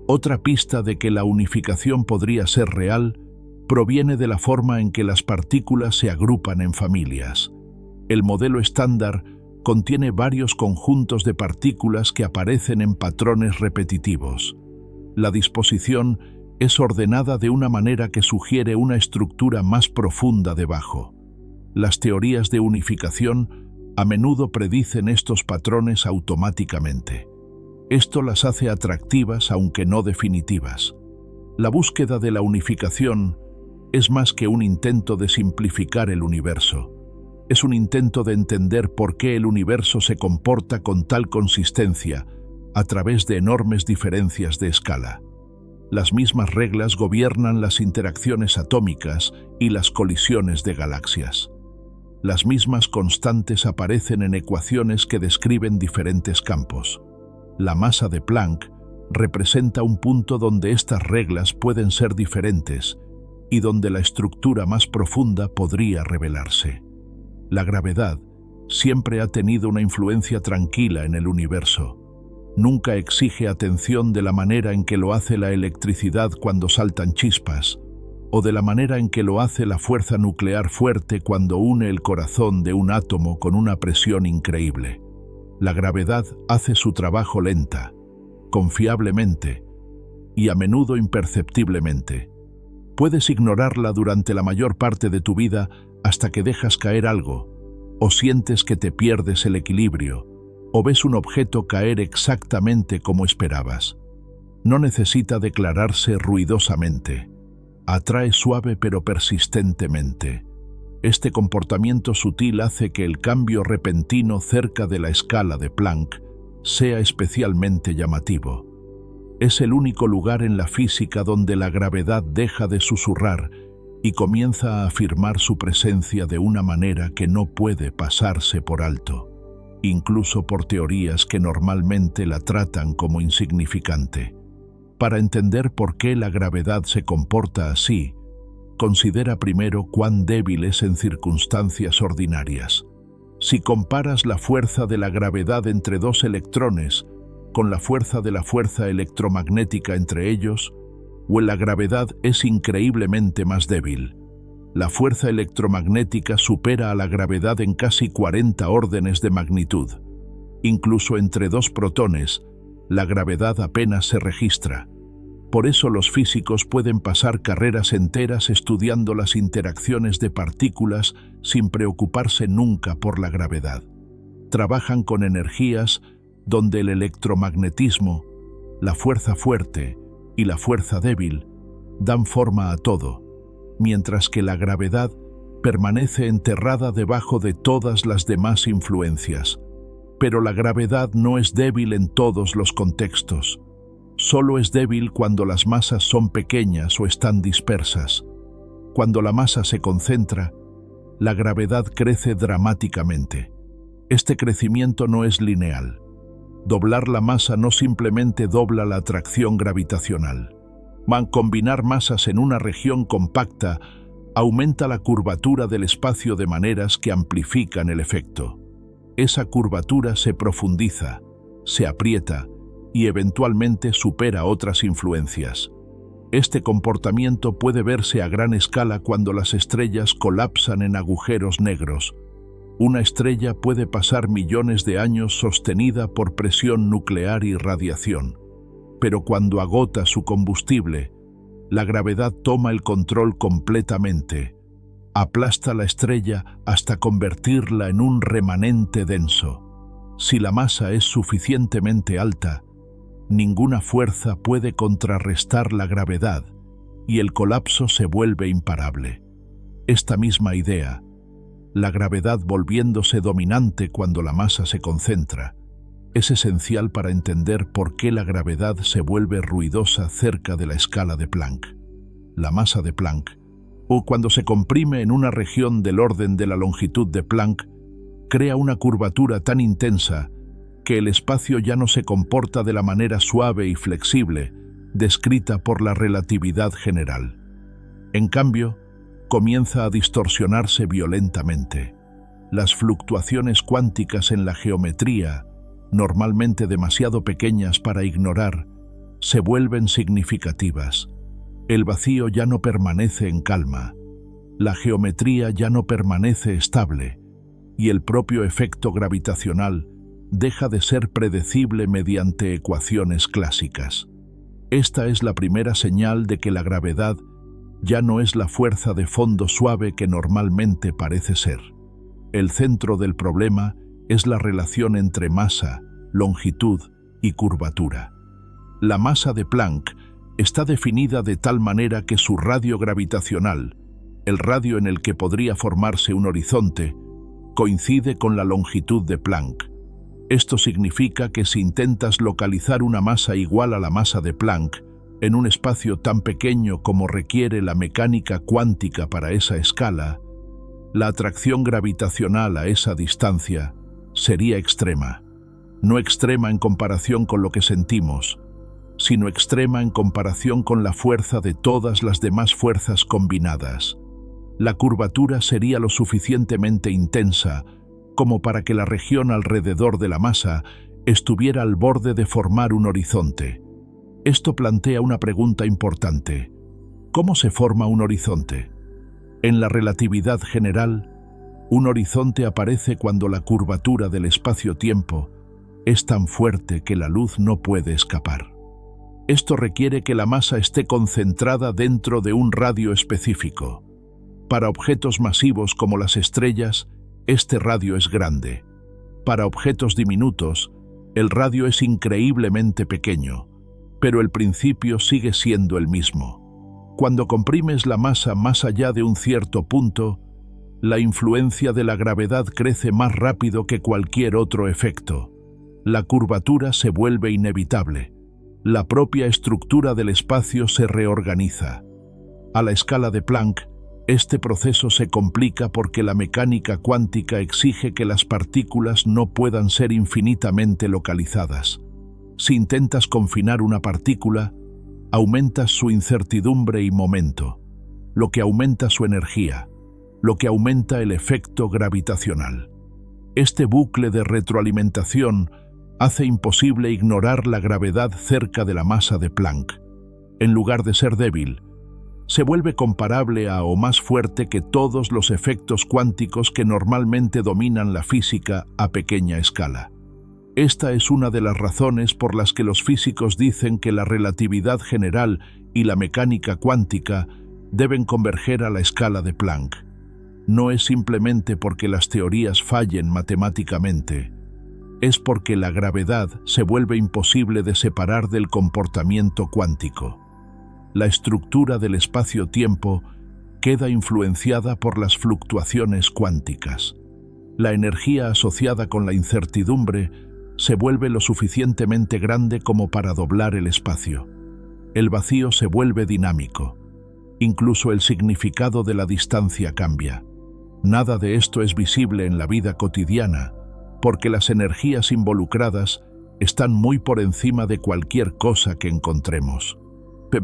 Otra pista de que la unificación podría ser real proviene de la forma en que las partículas se agrupan en familias. El modelo estándar contiene varios conjuntos de partículas que aparecen en patrones repetitivos. La disposición es ordenada de una manera que sugiere una estructura más profunda debajo. Las teorías de unificación a menudo predicen estos patrones automáticamente. Esto las hace atractivas aunque no definitivas. La búsqueda de la unificación es más que un intento de simplificar el universo. Es un intento de entender por qué el universo se comporta con tal consistencia a través de enormes diferencias de escala. Las mismas reglas gobiernan las interacciones atómicas y las colisiones de galaxias. Las mismas constantes aparecen en ecuaciones que describen diferentes campos. La masa de Planck representa un punto donde estas reglas pueden ser diferentes y donde la estructura más profunda podría revelarse. La gravedad siempre ha tenido una influencia tranquila en el universo. Nunca exige atención de la manera en que lo hace la electricidad cuando saltan chispas, o de la manera en que lo hace la fuerza nuclear fuerte cuando une el corazón de un átomo con una presión increíble. La gravedad hace su trabajo lenta, confiablemente y a menudo imperceptiblemente. Puedes ignorarla durante la mayor parte de tu vida hasta que dejas caer algo, o sientes que te pierdes el equilibrio, o ves un objeto caer exactamente como esperabas. No necesita declararse ruidosamente. Atrae suave pero persistentemente. Este comportamiento sutil hace que el cambio repentino cerca de la escala de Planck sea especialmente llamativo. Es el único lugar en la física donde la gravedad deja de susurrar y comienza a afirmar su presencia de una manera que no puede pasarse por alto, incluso por teorías que normalmente la tratan como insignificante. Para entender por qué la gravedad se comporta así, considera primero cuán débil es en circunstancias ordinarias. Si comparas la fuerza de la gravedad entre dos electrones con la fuerza de la fuerza electromagnética entre ellos, la gravedad es increíblemente más débil. La fuerza electromagnética supera a la gravedad en casi 40 órdenes de magnitud. Incluso entre dos protones, la gravedad apenas se registra. Por eso los físicos pueden pasar carreras enteras estudiando las interacciones de partículas sin preocuparse nunca por la gravedad. Trabajan con energías donde el electromagnetismo, la fuerza fuerte y la fuerza débil dan forma a todo, mientras que la gravedad permanece enterrada debajo de todas las demás influencias. Pero la gravedad no es débil en todos los contextos. Solo es débil cuando las masas son pequeñas o están dispersas. Cuando la masa se concentra, la gravedad crece dramáticamente. Este crecimiento no es lineal. Doblar la masa no simplemente dobla la atracción gravitacional. Combinar masas en una región compacta aumenta la curvatura del espacio de maneras que amplifican el efecto. Esa curvatura se profundiza, se aprieta y eventualmente supera otras influencias. Este comportamiento puede verse a gran escala cuando las estrellas colapsan en agujeros negros. Una estrella puede pasar millones de años sostenida por presión nuclear y radiación, pero cuando agota su combustible, la gravedad toma el control completamente, aplasta la estrella hasta convertirla en un remanente denso. Si la masa es suficientemente alta, ninguna fuerza puede contrarrestar la gravedad y el colapso se vuelve imparable. Esta misma idea, la gravedad volviéndose dominante cuando la masa se concentra, es esencial para entender por qué la gravedad se vuelve ruidosa cerca de la escala de Planck. La masa de Planck, o cuando se comprime en una región del orden de la longitud de Planck, crea una curvatura tan intensa que el espacio ya no se comporta de la manera suave y flexible descrita por la relatividad general. En cambio, comienza a distorsionarse violentamente. Las fluctuaciones cuánticas en la geometría, normalmente demasiado pequeñas para ignorar, se vuelven significativas. El vacío ya no permanece en calma. La geometría ya no permanece estable, y el propio efecto gravitacional deja de ser predecible mediante ecuaciones clásicas. Esta es la primera señal de que la gravedad ya no es la fuerza de fondo suave que normalmente parece ser. El centro del problema es la relación entre masa, longitud y curvatura. La masa de Planck está definida de tal manera que su radio gravitacional, el radio en el que podría formarse un horizonte, coincide con la longitud de Planck. Esto significa que si intentas localizar una masa igual a la masa de Planck en un espacio tan pequeño como requiere la mecánica cuántica para esa escala, la atracción gravitacional a esa distancia sería extrema. No extrema en comparación con lo que sentimos, sino extrema en comparación con la fuerza de todas las demás fuerzas combinadas. La curvatura sería lo suficientemente intensa como para que la región alrededor de la masa estuviera al borde de formar un horizonte. Esto plantea una pregunta importante. ¿Cómo se forma un horizonte? En la relatividad general, un horizonte aparece cuando la curvatura del espacio-tiempo es tan fuerte que la luz no puede escapar. Esto requiere que la masa esté concentrada dentro de un radio específico. Para objetos masivos como las estrellas, este radio es grande. Para objetos diminutos, el radio es increíblemente pequeño, pero el principio sigue siendo el mismo. Cuando comprimes la masa más allá de un cierto punto, la influencia de la gravedad crece más rápido que cualquier otro efecto. La curvatura se vuelve inevitable. La propia estructura del espacio se reorganiza. A la escala de Planck, este proceso se complica porque la mecánica cuántica exige que las partículas no puedan ser infinitamente localizadas. Si intentas confinar una partícula, aumentas su incertidumbre y momento, lo que aumenta su energía, lo que aumenta el efecto gravitacional. Este bucle de retroalimentación hace imposible ignorar la gravedad cerca de la masa de Planck. En lugar de ser débil, se vuelve comparable a o más fuerte que todos los efectos cuánticos que normalmente dominan la física a pequeña escala. Esta es una de las razones por las que los físicos dicen que la relatividad general y la mecánica cuántica deben converger a la escala de Planck. No es simplemente porque las teorías fallen matemáticamente, es porque la gravedad se vuelve imposible de separar del comportamiento cuántico. La estructura del espacio-tiempo queda influenciada por las fluctuaciones cuánticas. La energía asociada con la incertidumbre se vuelve lo suficientemente grande como para doblar el espacio. El vacío se vuelve dinámico. Incluso el significado de la distancia cambia. Nada de esto es visible en la vida cotidiana, porque las energías involucradas están muy por encima de cualquier cosa que encontremos.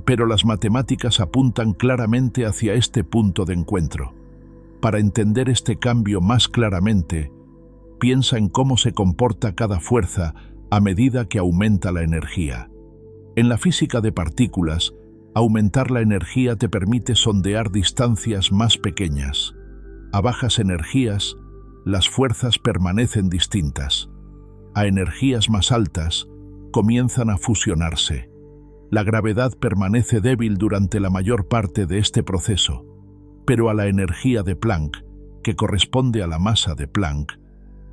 Pero las matemáticas apuntan claramente hacia este punto de encuentro. Para entender este cambio más claramente, piensa en cómo se comporta cada fuerza a medida que aumenta la energía. En la física de partículas, aumentar la energía te permite sondear distancias más pequeñas. A bajas energías, las fuerzas permanecen distintas. A energías más altas, comienzan a fusionarse. La gravedad permanece débil durante la mayor parte de este proceso, pero a la energía de Planck, que corresponde a la masa de Planck,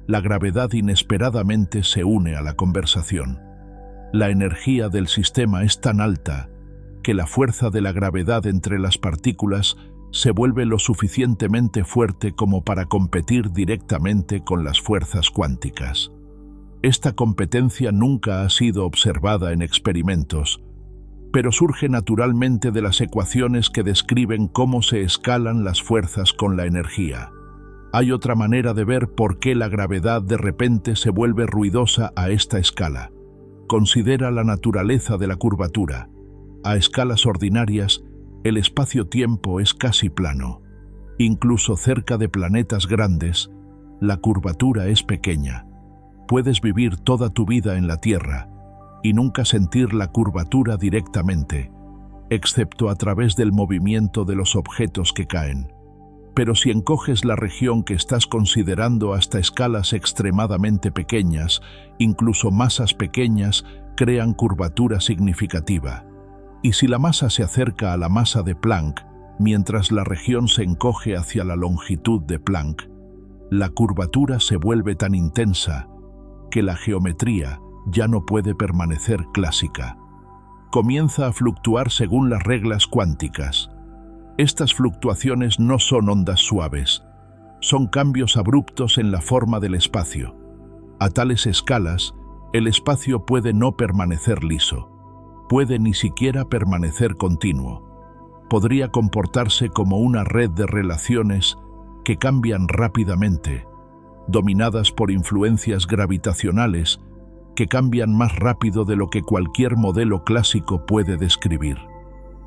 la gravedad inesperadamente se une a la conversación. La energía del sistema es tan alta que la fuerza de la gravedad entre las partículas se vuelve lo suficientemente fuerte como para competir directamente con las fuerzas cuánticas. Esta competencia nunca ha sido observada en experimentos, pero surge naturalmente de las ecuaciones que describen cómo se escalan las fuerzas con la energía. Hay otra manera de ver por qué la gravedad de repente se vuelve ruidosa a esta escala. Considera la naturaleza de la curvatura. A escalas ordinarias, el espacio-tiempo es casi plano. Incluso cerca de planetas grandes, la curvatura es pequeña. Puedes vivir toda tu vida en la Tierra y nunca sentir la curvatura directamente, excepto a través del movimiento de los objetos que caen. Pero si encoges la región que estás considerando hasta escalas extremadamente pequeñas, incluso masas pequeñas crean curvatura significativa. Y si la masa se acerca a la masa de Planck, Mientras la región se encoge hacia la longitud de Planck, la curvatura se vuelve tan intensa que la geometría ya no puede permanecer clásica. Comienza a fluctuar según las reglas cuánticas. Estas fluctuaciones no son ondas suaves, son cambios abruptos en la forma del espacio. A tales escalas, el espacio puede no permanecer liso, puede ni siquiera permanecer continuo. Podría comportarse como una red de relaciones que cambian rápidamente, dominadas por influencias gravitacionales que cambian más rápido de lo que cualquier modelo clásico puede describir.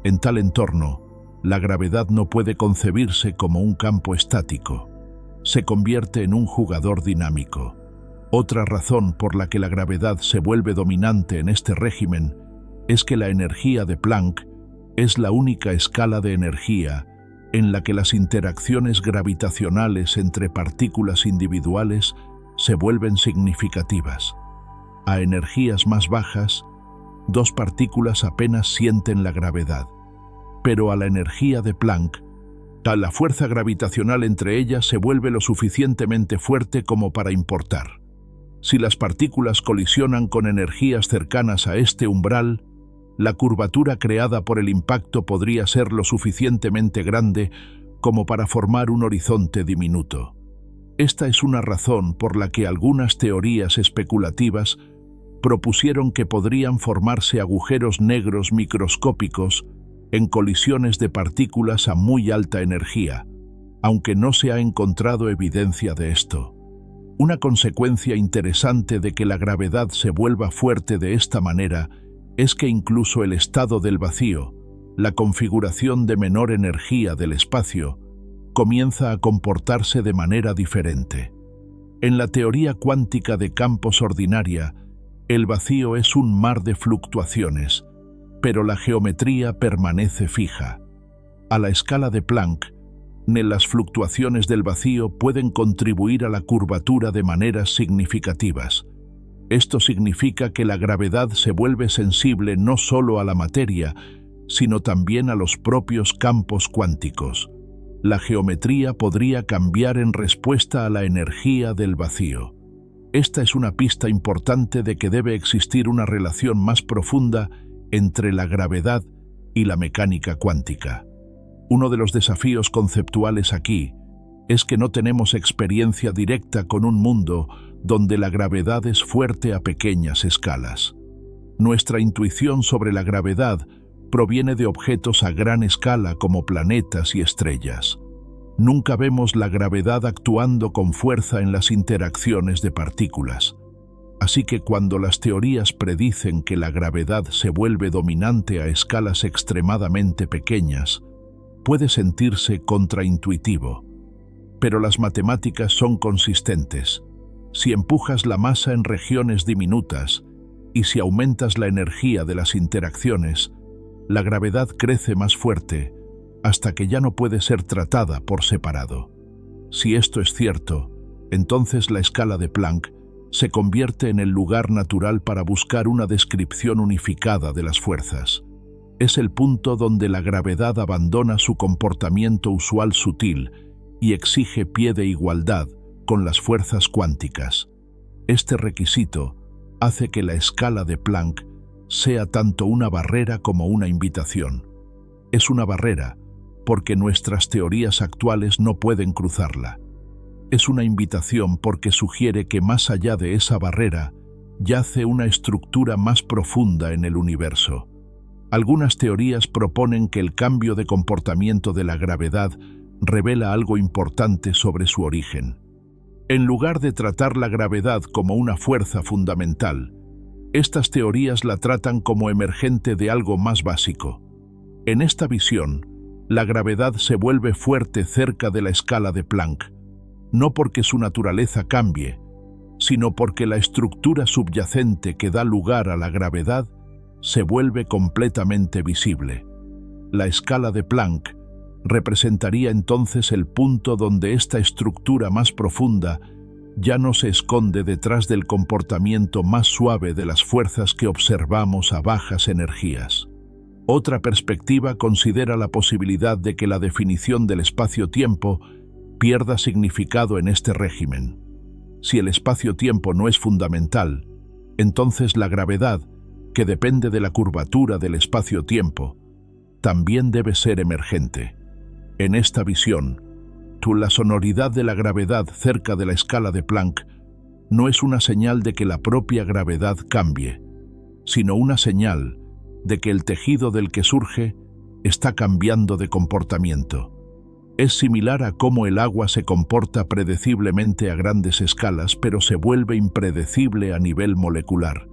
En tal entorno, la gravedad no puede concebirse como un campo estático. Se convierte en un jugador dinámico. Otra razón por la que la gravedad se vuelve dominante en este régimen es que la energía de Planck es la única escala de energía en la que las interacciones gravitacionales entre partículas individuales se vuelven significativas. A energías más bajas, dos partículas apenas sienten la gravedad, pero a la energía de Planck, la fuerza gravitacional entre ellas se vuelve lo suficientemente fuerte como para importar. Si las partículas colisionan con energías cercanas a este umbral, la curvatura creada por el impacto podría ser lo suficientemente grande como para formar un horizonte diminuto. Esta es una razón por la que algunas teorías especulativas propusieron que podrían formarse agujeros negros microscópicos en colisiones de partículas a muy alta energía, aunque no se ha encontrado evidencia de esto. Una consecuencia interesante de que la gravedad se vuelva fuerte de esta manera es que incluso el estado del vacío, la configuración de menor energía del espacio, comienza a comportarse de manera diferente. En la teoría cuántica de campos ordinaria, el vacío es un mar de fluctuaciones, pero la geometría permanece fija. A la escala de Planck, las fluctuaciones del vacío pueden contribuir a la curvatura de maneras significativas. Esto significa que la gravedad se vuelve sensible no solo a la materia, sino también a los propios campos cuánticos. La geometría podría cambiar en respuesta a la energía del vacío. Esta es una pista importante de que debe existir una relación más profunda entre la gravedad y la mecánica cuántica. Uno de los desafíos conceptuales aquí es que no tenemos experiencia directa con un mundo donde la gravedad es fuerte a pequeñas escalas. Nuestra intuición sobre la gravedad proviene de objetos a gran escala como planetas y estrellas. Nunca vemos la gravedad actuando con fuerza en las interacciones de partículas. Así que cuando las teorías predicen que la gravedad se vuelve dominante a escalas extremadamente pequeñas, puede sentirse contraintuitivo. Pero las matemáticas son consistentes. Si empujas la masa en regiones diminutas y si aumentas la energía de las interacciones, la gravedad crece más fuerte hasta que ya no puede ser tratada por separado. Si esto es cierto, entonces la escala de Planck se convierte en el lugar natural para buscar una descripción unificada de las fuerzas. Es el punto donde la gravedad abandona su comportamiento usual sutil y exige pie de igualdad con las fuerzas cuánticas. Este requisito hace que la escala de Planck sea tanto una barrera como una invitación. Es una barrera porque nuestras teorías actuales no pueden cruzarla. Es una invitación porque sugiere que más allá de esa barrera yace una estructura más profunda en el universo. Algunas teorías proponen que el cambio de comportamiento de la gravedad revela algo importante sobre su origen. En lugar de tratar la gravedad como una fuerza fundamental, estas teorías la tratan como emergente de algo más básico. En esta visión, la gravedad se vuelve fuerte cerca de la escala de Planck, no porque su naturaleza cambie, sino porque la estructura subyacente que da lugar a la gravedad se vuelve completamente visible. La escala de Planck representaría entonces el punto donde esta estructura más profunda ya no se esconde detrás del comportamiento más suave de las fuerzas que observamos a bajas energías. Otra perspectiva considera la posibilidad de que la definición del espacio-tiempo pierda significado en este régimen. Si el espacio-tiempo no es fundamental, entonces la gravedad, que depende de la curvatura del espacio-tiempo, también debe ser emergente. En esta visión, la sonoridad de la gravedad cerca de la escala de Planck no es una señal de que la propia gravedad cambie, sino una señal de que el tejido del que surge está cambiando de comportamiento. Es similar a cómo el agua se comporta predeciblemente a grandes escalas, pero se vuelve impredecible a nivel molecular.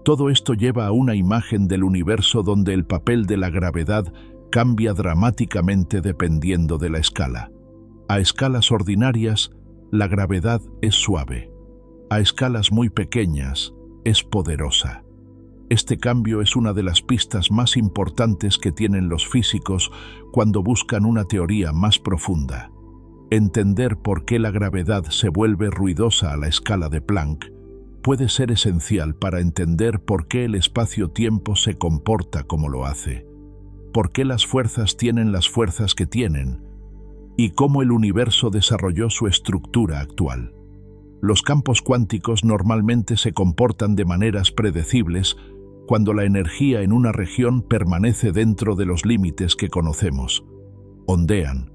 Todo esto lleva a una imagen del universo donde el papel de la gravedad cambia dramáticamente dependiendo de la escala. A escalas ordinarias, la gravedad es suave. A escalas muy pequeñas, es poderosa. Este cambio es una de las pistas más importantes que tienen los físicos cuando buscan una teoría más profunda. Entender por qué la gravedad se vuelve ruidosa a la escala de Planck puede ser esencial para entender por qué el espacio-tiempo se comporta como lo hace, por qué las fuerzas tienen las fuerzas que tienen, y cómo el universo desarrolló su estructura actual. Los campos cuánticos normalmente se comportan de maneras predecibles cuando la energía en una región permanece dentro de los límites que conocemos. Ondean,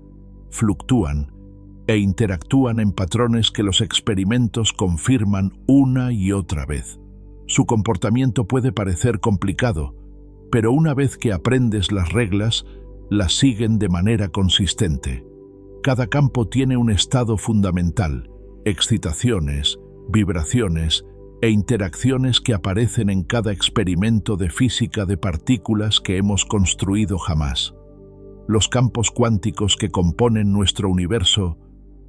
fluctúan e interactúan en patrones que los experimentos confirman una y otra vez. Su comportamiento puede parecer complicado, pero una vez que aprendes las reglas, las siguen de manera consistente. Cada campo tiene un estado fundamental, excitaciones, vibraciones e interacciones que aparecen en cada experimento de física de partículas que hemos construido jamás. Los campos cuánticos que componen nuestro universo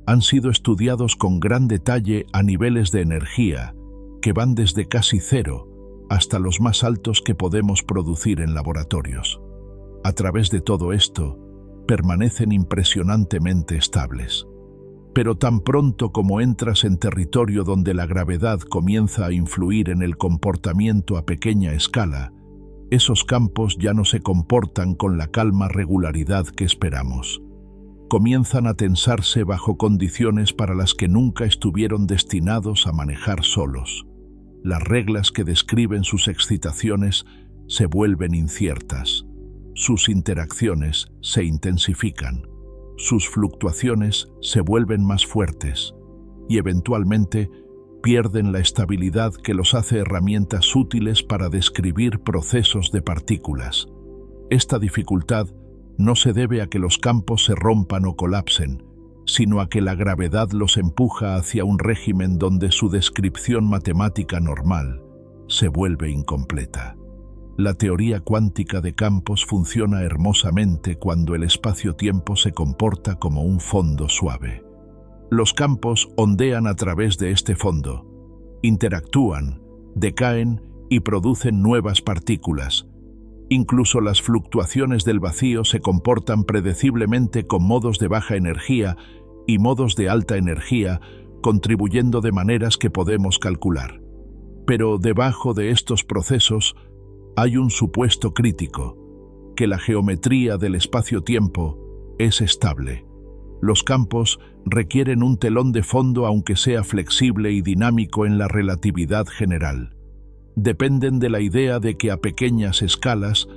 han sido estudiados con gran detalle a niveles de energía que van desde casi cero hasta los más altos que podemos producir en laboratorios. A través de todo esto, permanecen impresionantemente estables. Pero tan pronto como entras en territorio donde la gravedad comienza a influir en el comportamiento a pequeña escala, esos campos ya no se comportan con la calma regularidad que esperamos. Comienzan a tensarse bajo condiciones para las que nunca estuvieron destinados a manejar solos. Las reglas que describen sus excitaciones se vuelven inciertas. Sus interacciones se intensifican. Sus fluctuaciones se vuelven más fuertes y eventualmente pierden la estabilidad que los hace herramientas útiles para describir procesos de partículas. Esta dificultad no se debe a que los campos se rompan o colapsen, sino a que la gravedad los empuja hacia un régimen donde su descripción matemática normal se vuelve incompleta. La teoría cuántica de campos funciona hermosamente cuando el espacio-tiempo se comporta como un fondo suave. Los campos ondean a través de este fondo, interactúan, decaen y producen nuevas partículas. Incluso las fluctuaciones del vacío se comportan predeciblemente con modos de baja energía y modos de alta energía, contribuyendo de maneras que podemos calcular. Pero debajo de estos procesos hay un supuesto crítico, que la geometría del espacio-tiempo es estable. Los campos requieren un telón de fondo aunque sea flexible y dinámico en la relatividad general. Dependen de la idea de que a pequeñas escalas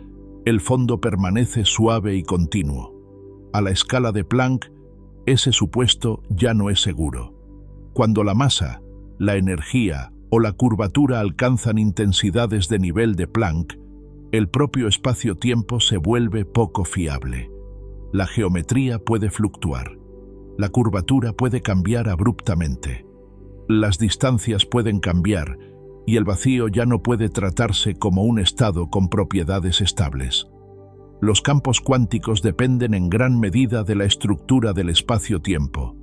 el fondo permanece suave y continuo. A la escala de Planck, ese supuesto ya no es seguro. Cuando la masa, la energía o la curvatura alcanzan intensidades de nivel de Planck, el propio espacio-tiempo se vuelve poco fiable. La geometría puede fluctuar. La curvatura puede cambiar abruptamente. Las distancias pueden cambiar y el vacío ya no puede tratarse como un estado con propiedades estables. Los campos cuánticos dependen en gran medida de la estructura del espacio-tiempo.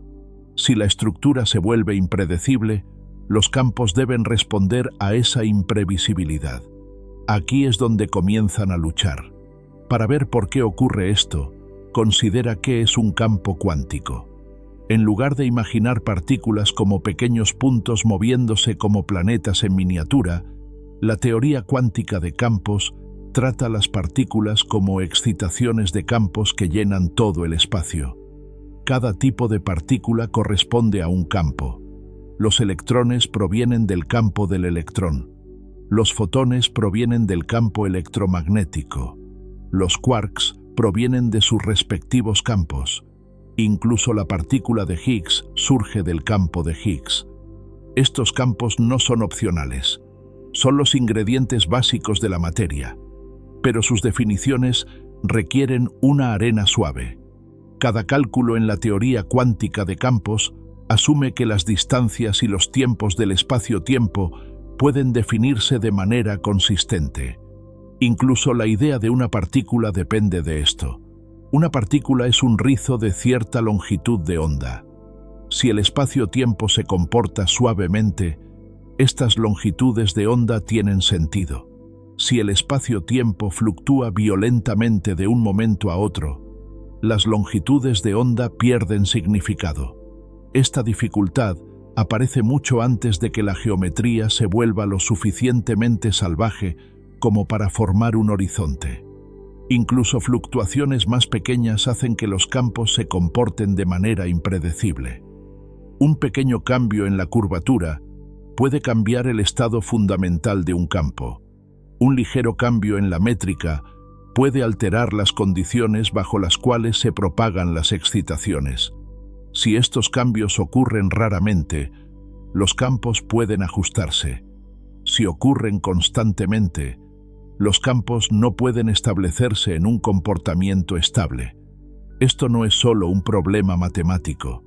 Si la estructura se vuelve impredecible, los campos deben responder a esa imprevisibilidad. Aquí es donde comienzan a luchar. Para ver por qué ocurre esto, considera qué es un campo cuántico. En lugar de imaginar partículas como pequeños puntos moviéndose como planetas en miniatura, la teoría cuántica de campos trata las partículas como excitaciones de campos que llenan todo el espacio. Cada tipo de partícula corresponde a un campo. Los electrones provienen del campo del electrón. Los fotones provienen del campo electromagnético. Los quarks provienen de sus respectivos campos. Incluso la partícula de Higgs surge del campo de Higgs. Estos campos no son opcionales. Son los ingredientes básicos de la materia, pero sus definiciones requieren una arena suave. Cada cálculo en la teoría cuántica de campos asume que las distancias y los tiempos del espacio-tiempo pueden definirse de manera consistente. Incluso la idea de una partícula depende de esto. Una partícula es un rizo de cierta longitud de onda. Si el espacio-tiempo se comporta suavemente, estas longitudes de onda tienen sentido. Si el espacio-tiempo fluctúa violentamente de un momento a otro, las longitudes de onda pierden significado. Esta dificultad aparece mucho antes de que la geometría se vuelva lo suficientemente salvaje como para formar un horizonte. Incluso fluctuaciones más pequeñas hacen que los campos se comporten de manera impredecible. Un pequeño cambio en la curvatura puede cambiar el estado fundamental de un campo. Un ligero cambio en la métrica puede alterar las condiciones bajo las cuales se propagan las excitaciones. Si estos cambios ocurren raramente, los campos pueden ajustarse. Si ocurren constantemente, los campos no pueden establecerse en un comportamiento estable. Esto no es solo un problema matemático.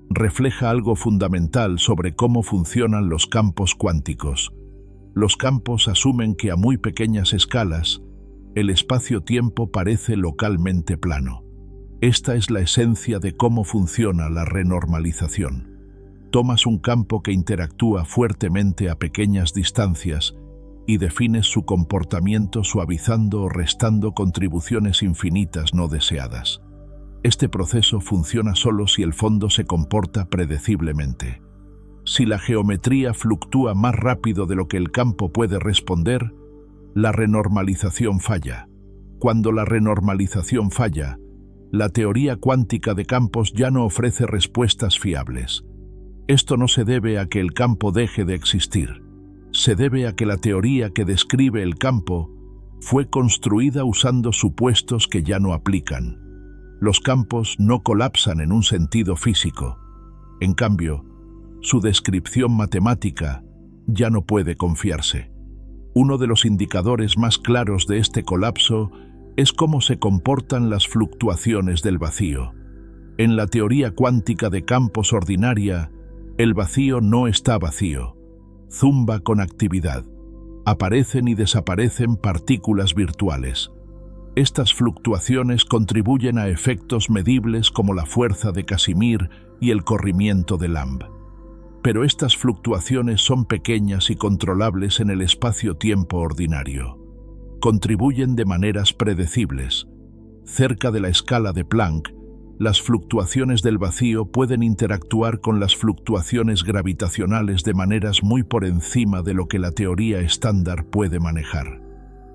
Refleja algo fundamental sobre cómo funcionan los campos cuánticos. Los campos asumen que a muy pequeñas escalas, el espacio-tiempo parece localmente plano. Esta es la esencia de cómo funciona la renormalización. Tomas un campo que interactúa fuertemente a pequeñas distancias y defines su comportamiento suavizando o restando contribuciones infinitas no deseadas. Este proceso funciona solo si el fondo se comporta predeciblemente. Si la geometría fluctúa más rápido de lo que el campo puede responder, la renormalización falla. Cuando la renormalización falla, la teoría cuántica de campos ya no ofrece respuestas fiables. Esto no se debe a que el campo deje de existir. Se debe a que la teoría que describe el campo fue construida usando supuestos que ya no aplican. Los campos no colapsan en un sentido físico. En cambio, su descripción matemática ya no puede confiarse. Uno de los indicadores más claros de este colapso es cómo se comportan las fluctuaciones del vacío. En la teoría cuántica de campos ordinaria, el vacío no está vacío. Zumba con actividad. Aparecen y desaparecen partículas virtuales. Estas fluctuaciones contribuyen a efectos medibles como la fuerza de Casimir y el corrimiento de Lamb. Pero estas fluctuaciones son pequeñas y controlables en el espacio-tiempo ordinario. Contribuyen de maneras predecibles. Cerca de la escala de Planck, las fluctuaciones del vacío pueden interactuar con las fluctuaciones gravitacionales de maneras muy por encima de lo que la teoría estándar puede manejar.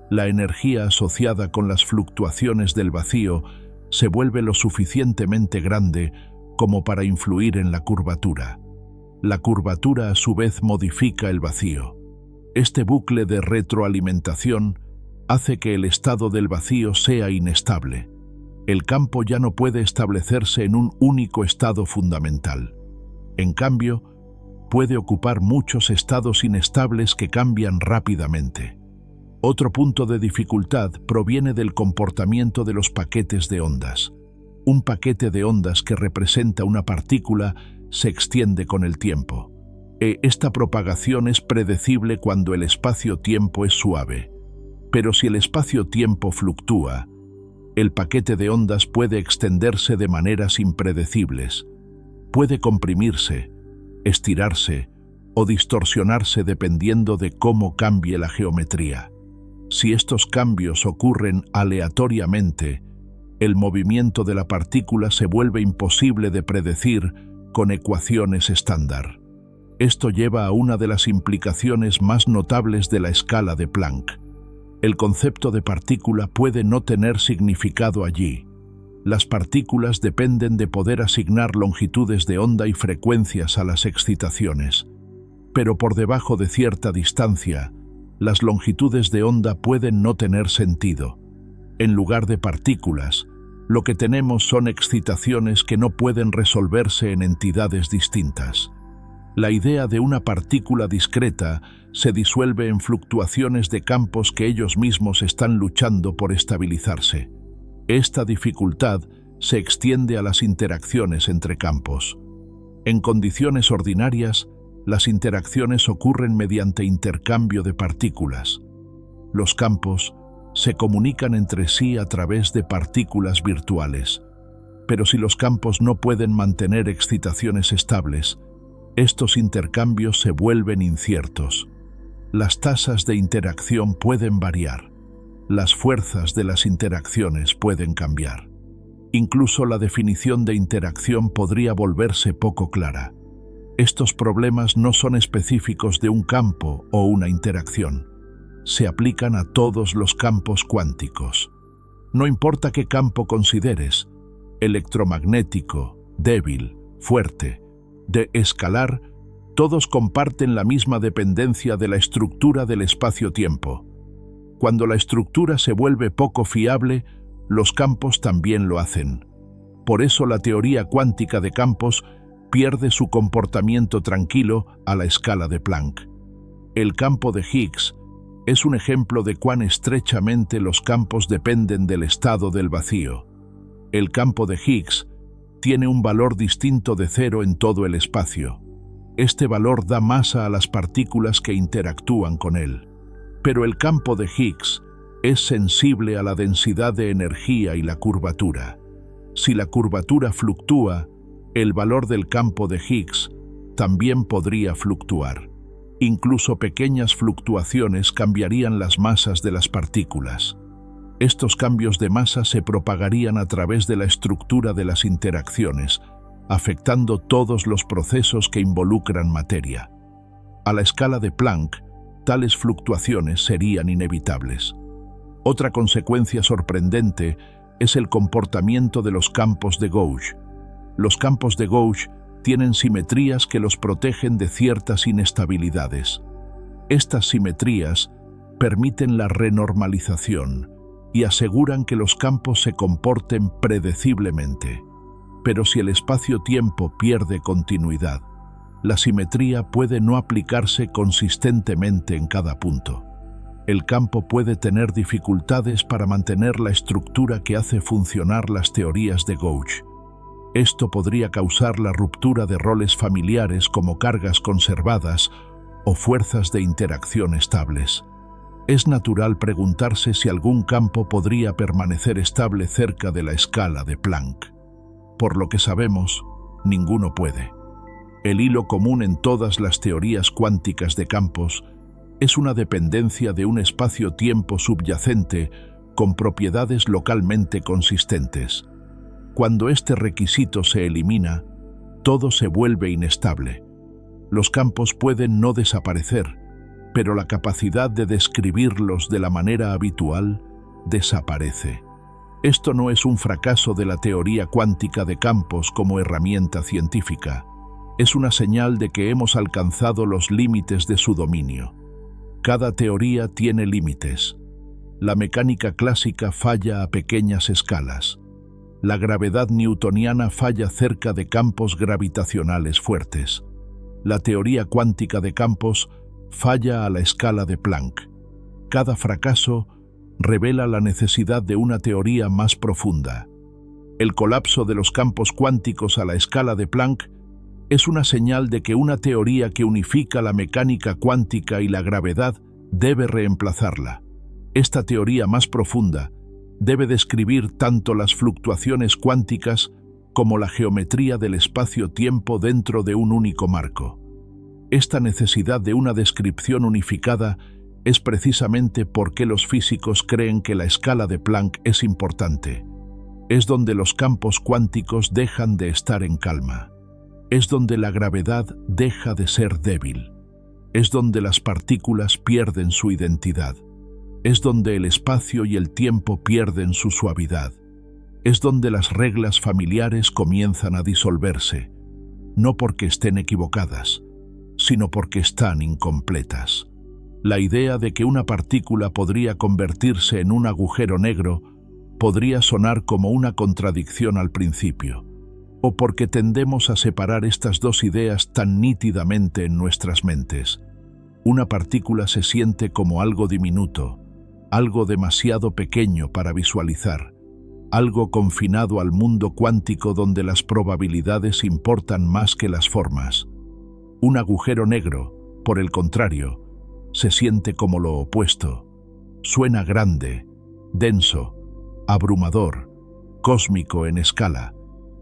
La energía asociada con las fluctuaciones del vacío se vuelve lo suficientemente grande como para influir en la curvatura. La curvatura a su vez modifica el vacío. Este bucle de retroalimentación hace que el estado del vacío sea inestable. El campo ya no puede establecerse en un único estado fundamental. En cambio, puede ocupar muchos estados inestables que cambian rápidamente. Otro punto de dificultad proviene del comportamiento de los paquetes de ondas. Un paquete de ondas que representa una partícula se extiende con el tiempo. Esta propagación es predecible cuando el espacio-tiempo es suave. Pero si el espacio-tiempo fluctúa, el paquete de ondas puede extenderse de maneras impredecibles. Puede comprimirse, estirarse o distorsionarse dependiendo de cómo cambie la geometría. Si estos cambios ocurren aleatoriamente, el movimiento de la partícula se vuelve imposible de predecir con ecuaciones estándar. Esto lleva a una de las implicaciones más notables de la escala de Planck. El concepto de partícula puede no tener significado allí. Las partículas dependen de poder asignar longitudes de onda y frecuencias a las excitaciones. Pero por debajo de cierta distancia, las longitudes de onda pueden no tener sentido. En lugar de partículas, lo que tenemos son excitaciones que no pueden resolverse en entidades distintas. La idea de una partícula discreta se disuelve en fluctuaciones de campos que ellos mismos están luchando por estabilizarse. Esta dificultad se extiende a las interacciones entre campos. En condiciones ordinarias, las interacciones ocurren mediante intercambio de partículas. Los campos se comunican entre sí a través de partículas virtuales. Pero si los campos no pueden mantener excitaciones estables, estos intercambios se vuelven inciertos. Las tasas de interacción pueden variar. Las fuerzas de las interacciones pueden cambiar. Incluso la definición de interacción podría volverse poco clara. Estos problemas no son específicos de un campo o una interacción. Se aplican a todos los campos cuánticos. No importa qué campo consideres, electromagnético, débil, fuerte, de escalar, todos comparten la misma dependencia de la estructura del espacio-tiempo. Cuando la estructura se vuelve poco fiable, los campos también lo hacen. Por eso la teoría cuántica de campos pierde su comportamiento tranquilo a la escala de Planck. El campo de Higgs es un ejemplo de cuán estrechamente los campos dependen del estado del vacío. El campo de Higgs tiene un valor distinto de cero en todo el espacio. Este valor da masa a las partículas que interactúan con él. Pero el campo de Higgs es sensible a la densidad de energía y la curvatura. Si la curvatura fluctúa, el valor del campo de Higgs también podría fluctuar. Incluso pequeñas fluctuaciones cambiarían las masas de las partículas. Estos cambios de masa se propagarían a través de la estructura de las interacciones, afectando todos los procesos que involucran materia. A la escala de Planck, tales fluctuaciones serían inevitables. Otra consecuencia sorprendente es el comportamiento de los campos de Gauge. Los campos de Gauge tienen simetrías que los protegen de ciertas inestabilidades. Estas simetrías permiten la renormalización y aseguran que los campos se comporten predeciblemente. Pero si el espacio-tiempo pierde continuidad, la simetría puede no aplicarse consistentemente en cada punto. El campo puede tener dificultades para mantener la estructura que hace funcionar las teorías de Gauge. Esto podría causar la ruptura de roles familiares como cargas conservadas o fuerzas de interacción estables. Es natural preguntarse si algún campo podría permanecer estable cerca de la escala de Planck. Por lo que sabemos, ninguno puede. El hilo común en todas las teorías cuánticas de campos es una dependencia de un espacio-tiempo subyacente con propiedades localmente consistentes. Cuando este requisito se elimina, todo se vuelve inestable. Los campos pueden no desaparecer, pero la capacidad de describirlos de la manera habitual desaparece. Esto no es un fracaso de la teoría cuántica de campos como herramienta científica. Es una señal de que hemos alcanzado los límites de su dominio. Cada teoría tiene límites. La mecánica clásica falla a pequeñas escalas. La gravedad newtoniana falla cerca de campos gravitacionales fuertes. La teoría cuántica de campos falla a la escala de Planck. Cada fracaso revela la necesidad de una teoría más profunda. El colapso de los campos cuánticos a la escala de Planck es una señal de que una teoría que unifica la mecánica cuántica y la gravedad debe reemplazarla. Esta teoría más profunda debe describir tanto las fluctuaciones cuánticas como la geometría del espacio-tiempo dentro de un único marco. Esta necesidad de una descripción unificada es precisamente por qué los físicos creen que la escala de Planck es importante. Es donde los campos cuánticos dejan de estar en calma. Es donde la gravedad deja de ser débil. Es donde las partículas pierden su identidad. Es donde el espacio y el tiempo pierden su suavidad. Es donde las reglas familiares comienzan a disolverse, no porque estén equivocadas, sino porque están incompletas. La idea de que una partícula podría convertirse en un agujero negro podría sonar como una contradicción al principio, o porque tendemos a separar estas dos ideas tan nítidamente en nuestras mentes. Una partícula se siente como algo diminuto, algo demasiado pequeño para visualizar, algo confinado al mundo cuántico donde las probabilidades importan más que las formas. Un agujero negro, por el contrario, se siente como lo opuesto. Suena grande, denso, abrumador, cósmico en escala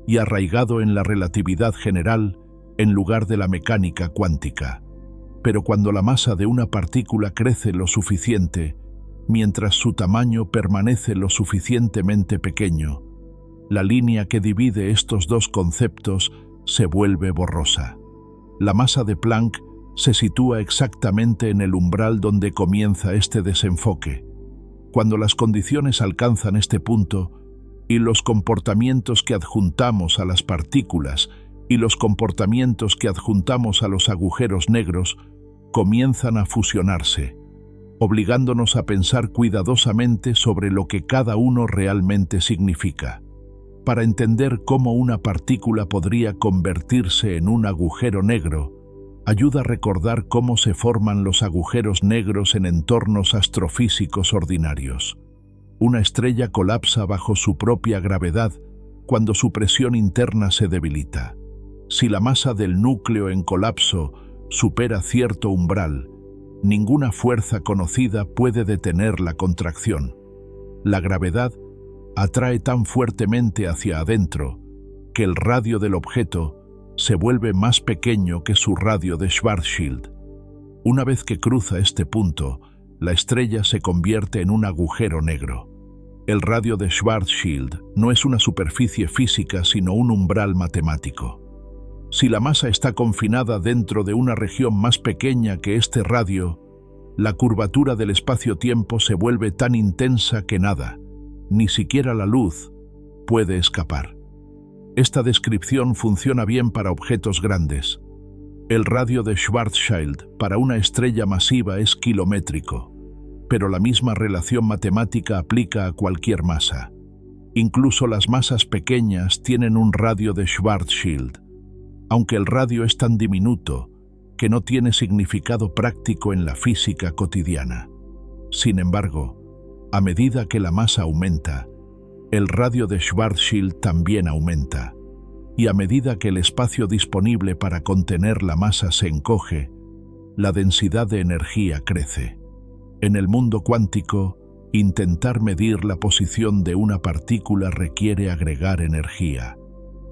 y arraigado en la relatividad general en lugar de la mecánica cuántica. Pero cuando la masa de una partícula crece lo suficiente, mientras su tamaño permanece lo suficientemente pequeño, la línea que divide estos dos conceptos se vuelve borrosa. La masa de Planck se sitúa exactamente en el umbral donde comienza este desenfoque. Cuando las condiciones alcanzan este punto, y los comportamientos que adjuntamos a las partículas y los comportamientos que adjuntamos a los agujeros negros comienzan a fusionarse, obligándonos a pensar cuidadosamente sobre lo que cada uno realmente significa. Para entender cómo una partícula podría convertirse en un agujero negro, ayuda a recordar cómo se forman los agujeros negros en entornos astrofísicos ordinarios. Una estrella colapsa bajo su propia gravedad cuando su presión interna se debilita. Si la masa del núcleo en colapso supera cierto umbral, ninguna fuerza conocida puede detener la contracción. La gravedad atrae tan fuertemente hacia adentro que el radio del objeto se vuelve más pequeño que su radio de Schwarzschild. Una vez que cruza este punto, la estrella se convierte en un agujero negro. El radio de Schwarzschild no es una superficie física, sino un umbral matemático. Si la masa está confinada dentro de una región más pequeña que este radio, la curvatura del espacio-tiempo se vuelve tan intensa que nada, ni siquiera la luz, puede escapar. Esta descripción funciona bien para objetos grandes. El radio de Schwarzschild para una estrella masiva es kilométrico, pero la misma relación matemática aplica a cualquier masa. Incluso las masas pequeñas tienen un radio de Schwarzschild, aunque el radio es tan diminuto que no tiene significado práctico en la física cotidiana. Sin embargo, a medida que la masa aumenta, el radio de Schwarzschild también aumenta, y a medida que el espacio disponible para contener la masa se encoge, la densidad de energía crece. En el mundo cuántico, intentar medir la posición de una partícula requiere agregar energía.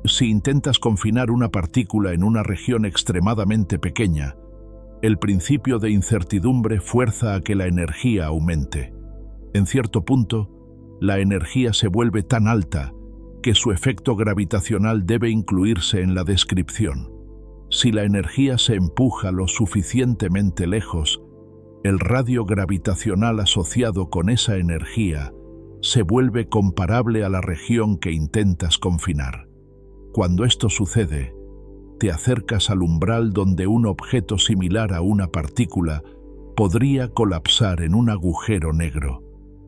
Si intentas confinar una partícula en una región extremadamente pequeña, el principio de incertidumbre fuerza a que la energía aumente. En cierto punto, la energía se vuelve tan alta que su efecto gravitacional debe incluirse en la descripción. Si la energía se empuja lo suficientemente lejos, el radio gravitacional asociado con esa energía se vuelve comparable a la región que intentas confinar. Cuando esto sucede, te acercas al umbral donde un objeto similar a una partícula podría colapsar en un agujero negro.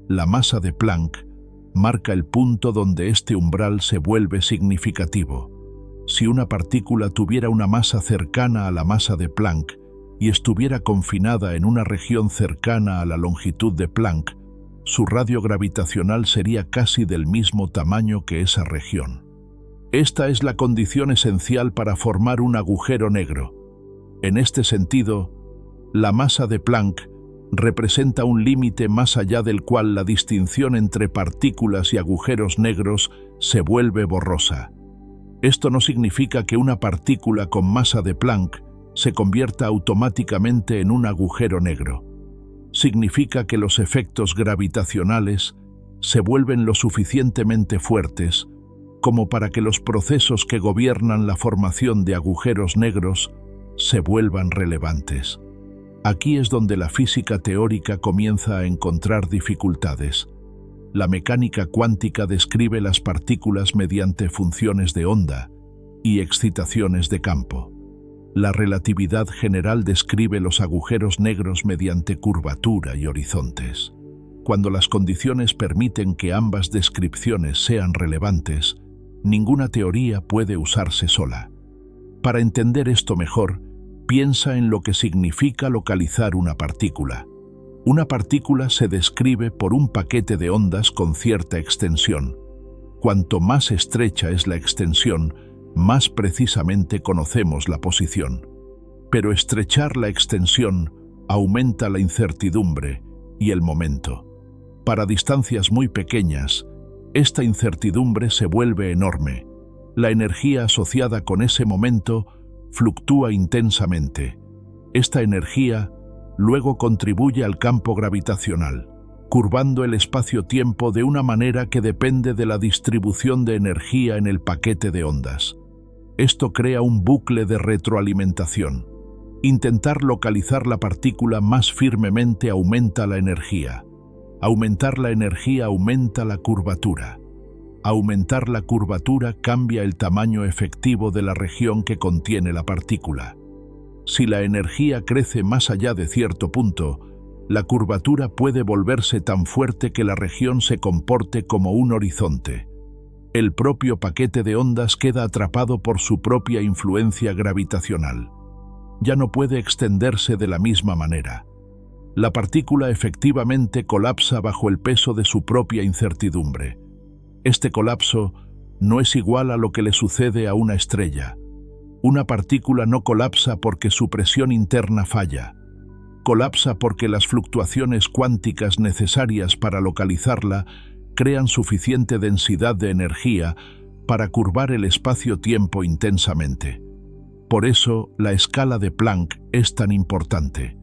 La masa de Planck marca el punto donde este umbral se vuelve significativo. Si una partícula tuviera una masa cercana a la masa de Planck y estuviera confinada en una región cercana a la longitud de Planck, su radio gravitacional sería casi del mismo tamaño que esa región. Esta es la condición esencial para formar un agujero negro. En este sentido, la masa de Planck representa un límite más allá del cual la distinción entre partículas y agujeros negros se vuelve borrosa. Esto no significa que una partícula con masa de Planck se convierta automáticamente en un agujero negro. Significa que los efectos gravitacionales se vuelven lo suficientemente fuertes como para que los procesos que gobiernan la formación de agujeros negros se vuelvan relevantes. Aquí es donde la física teórica comienza a encontrar dificultades. La mecánica cuántica describe las partículas mediante funciones de onda y excitaciones de campo. La relatividad general describe los agujeros negros mediante curvatura y horizontes. Cuando las condiciones permiten que ambas descripciones sean relevantes, ninguna teoría puede usarse sola. Para entender esto mejor, piensa en lo que significa localizar una partícula. Una partícula se describe por un paquete de ondas con cierta extensión. Cuanto más estrecha es la extensión, más precisamente conocemos la posición. Pero estrechar la extensión aumenta la incertidumbre y el momento. Para distancias muy pequeñas, esta incertidumbre se vuelve enorme. La energía asociada con ese momento fluctúa intensamente. Esta energía luego contribuye al campo gravitacional, curvando el espacio-tiempo de una manera que depende de la distribución de energía en el paquete de ondas. Esto crea un bucle de retroalimentación. Intentar localizar la partícula más firmemente aumenta la energía. Aumentar la energía aumenta la curvatura. Aumentar la curvatura cambia el tamaño efectivo de la región que contiene la partícula. Si la energía crece más allá de cierto punto, la curvatura puede volverse tan fuerte que la región se comporte como un horizonte. El propio paquete de ondas queda atrapado por su propia influencia gravitacional. Ya no puede extenderse de la misma manera. La partícula efectivamente colapsa bajo el peso de su propia incertidumbre. Este colapso no es igual a lo que le sucede a una estrella. Una partícula no colapsa porque su presión interna falla. Colapsa porque las fluctuaciones cuánticas necesarias para localizarla crean suficiente densidad de energía para curvar el espacio-tiempo intensamente. Por eso, la escala de Planck es tan importante.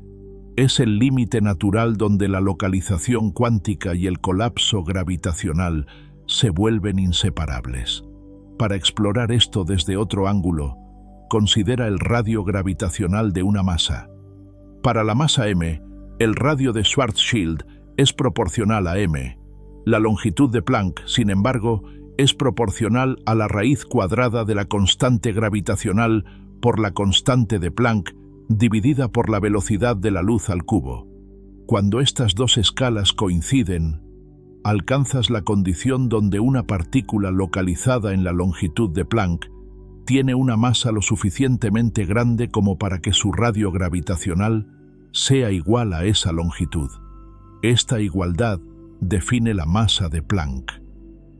Es el límite natural donde la localización cuántica y el colapso gravitacional se vuelven inseparables. Para explorar esto desde otro ángulo, considera el radio gravitacional de una masa. Para la masa m, el radio de Schwarzschild es proporcional a m. La longitud de Planck, sin embargo, es proporcional a la raíz cuadrada de la constante gravitacional por la constante de Planck dividida por la velocidad de la luz al cubo. Cuando estas dos escalas coinciden, alcanzas la condición donde una partícula localizada en la longitud de Planck tiene una masa lo suficientemente grande como para que su radio gravitacional sea igual a esa longitud. Esta igualdad define la masa de Planck.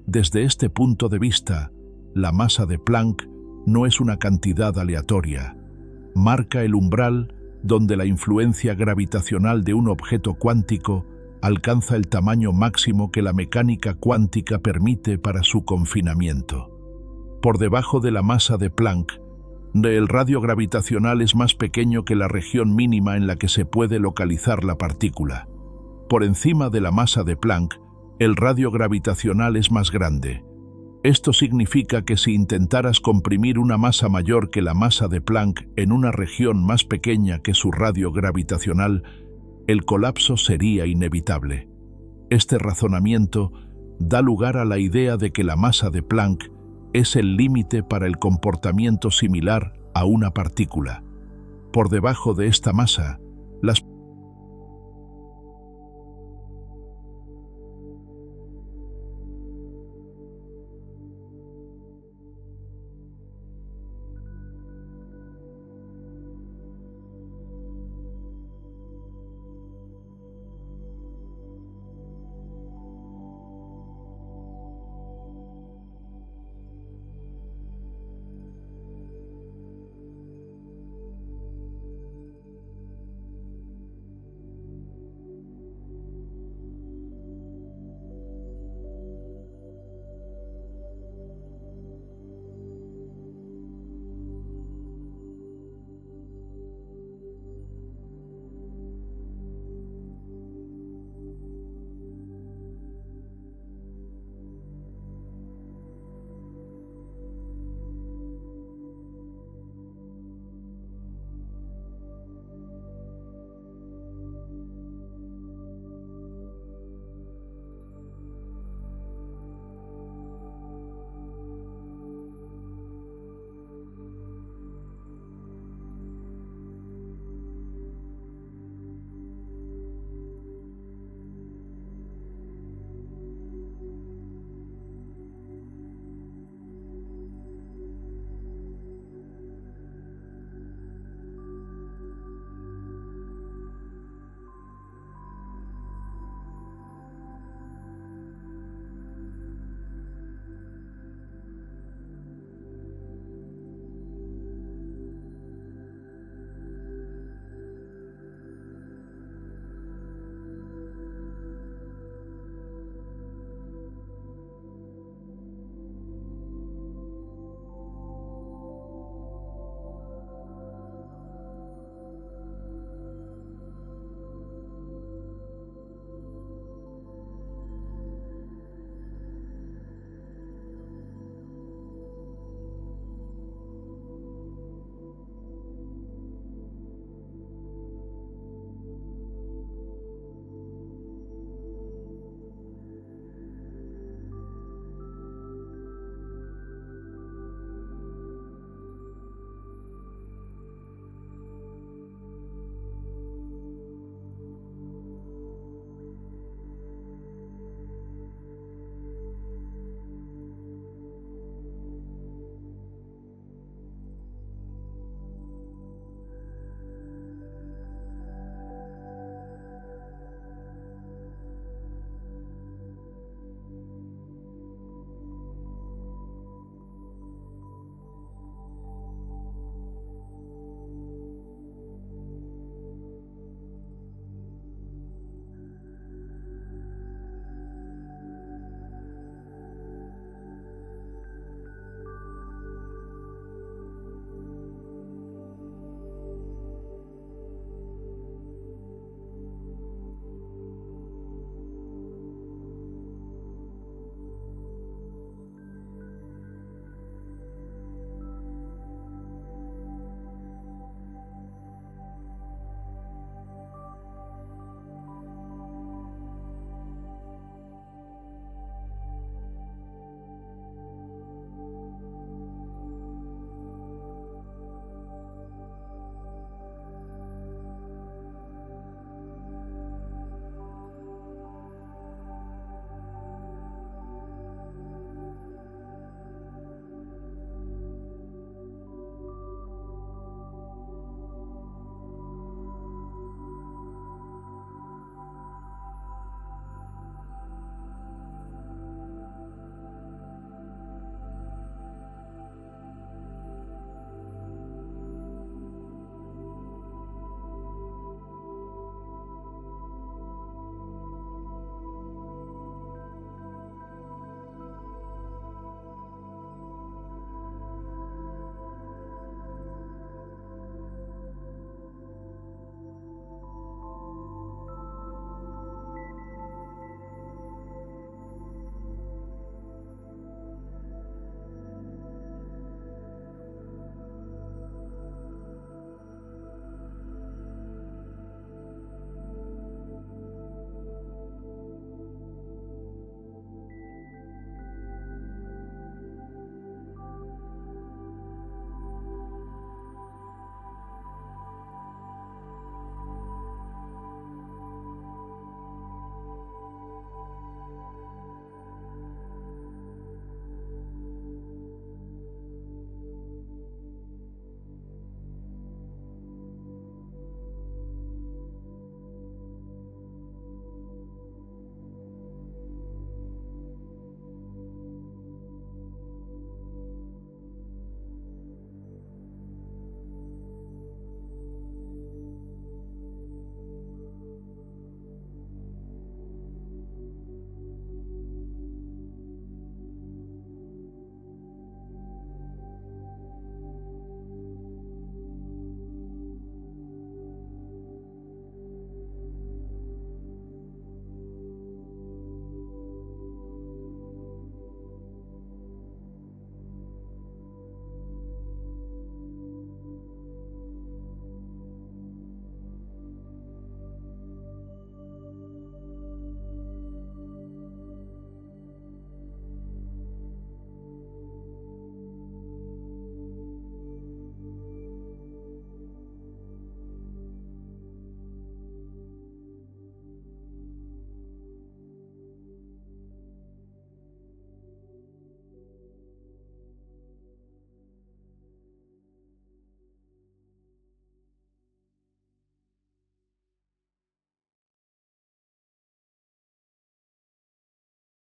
Desde este punto de vista, la masa de Planck no es una cantidad aleatoria. Marca el umbral donde la influencia gravitacional de un objeto cuántico alcanza el tamaño máximo que la mecánica cuántica permite para su confinamiento. Por debajo de la masa de Planck, el radio gravitacional es más pequeño que la región mínima en la que se puede localizar la partícula. Por encima de la masa de Planck, el radio gravitacional es más grande. Esto significa que si intentaras comprimir una masa mayor que la masa de Planck en una región más pequeña que su radio gravitacional, el colapso sería inevitable. Este razonamiento da lugar a la idea de que la masa de Planck es el límite para el comportamiento similar a una partícula. Por debajo de esta masa, las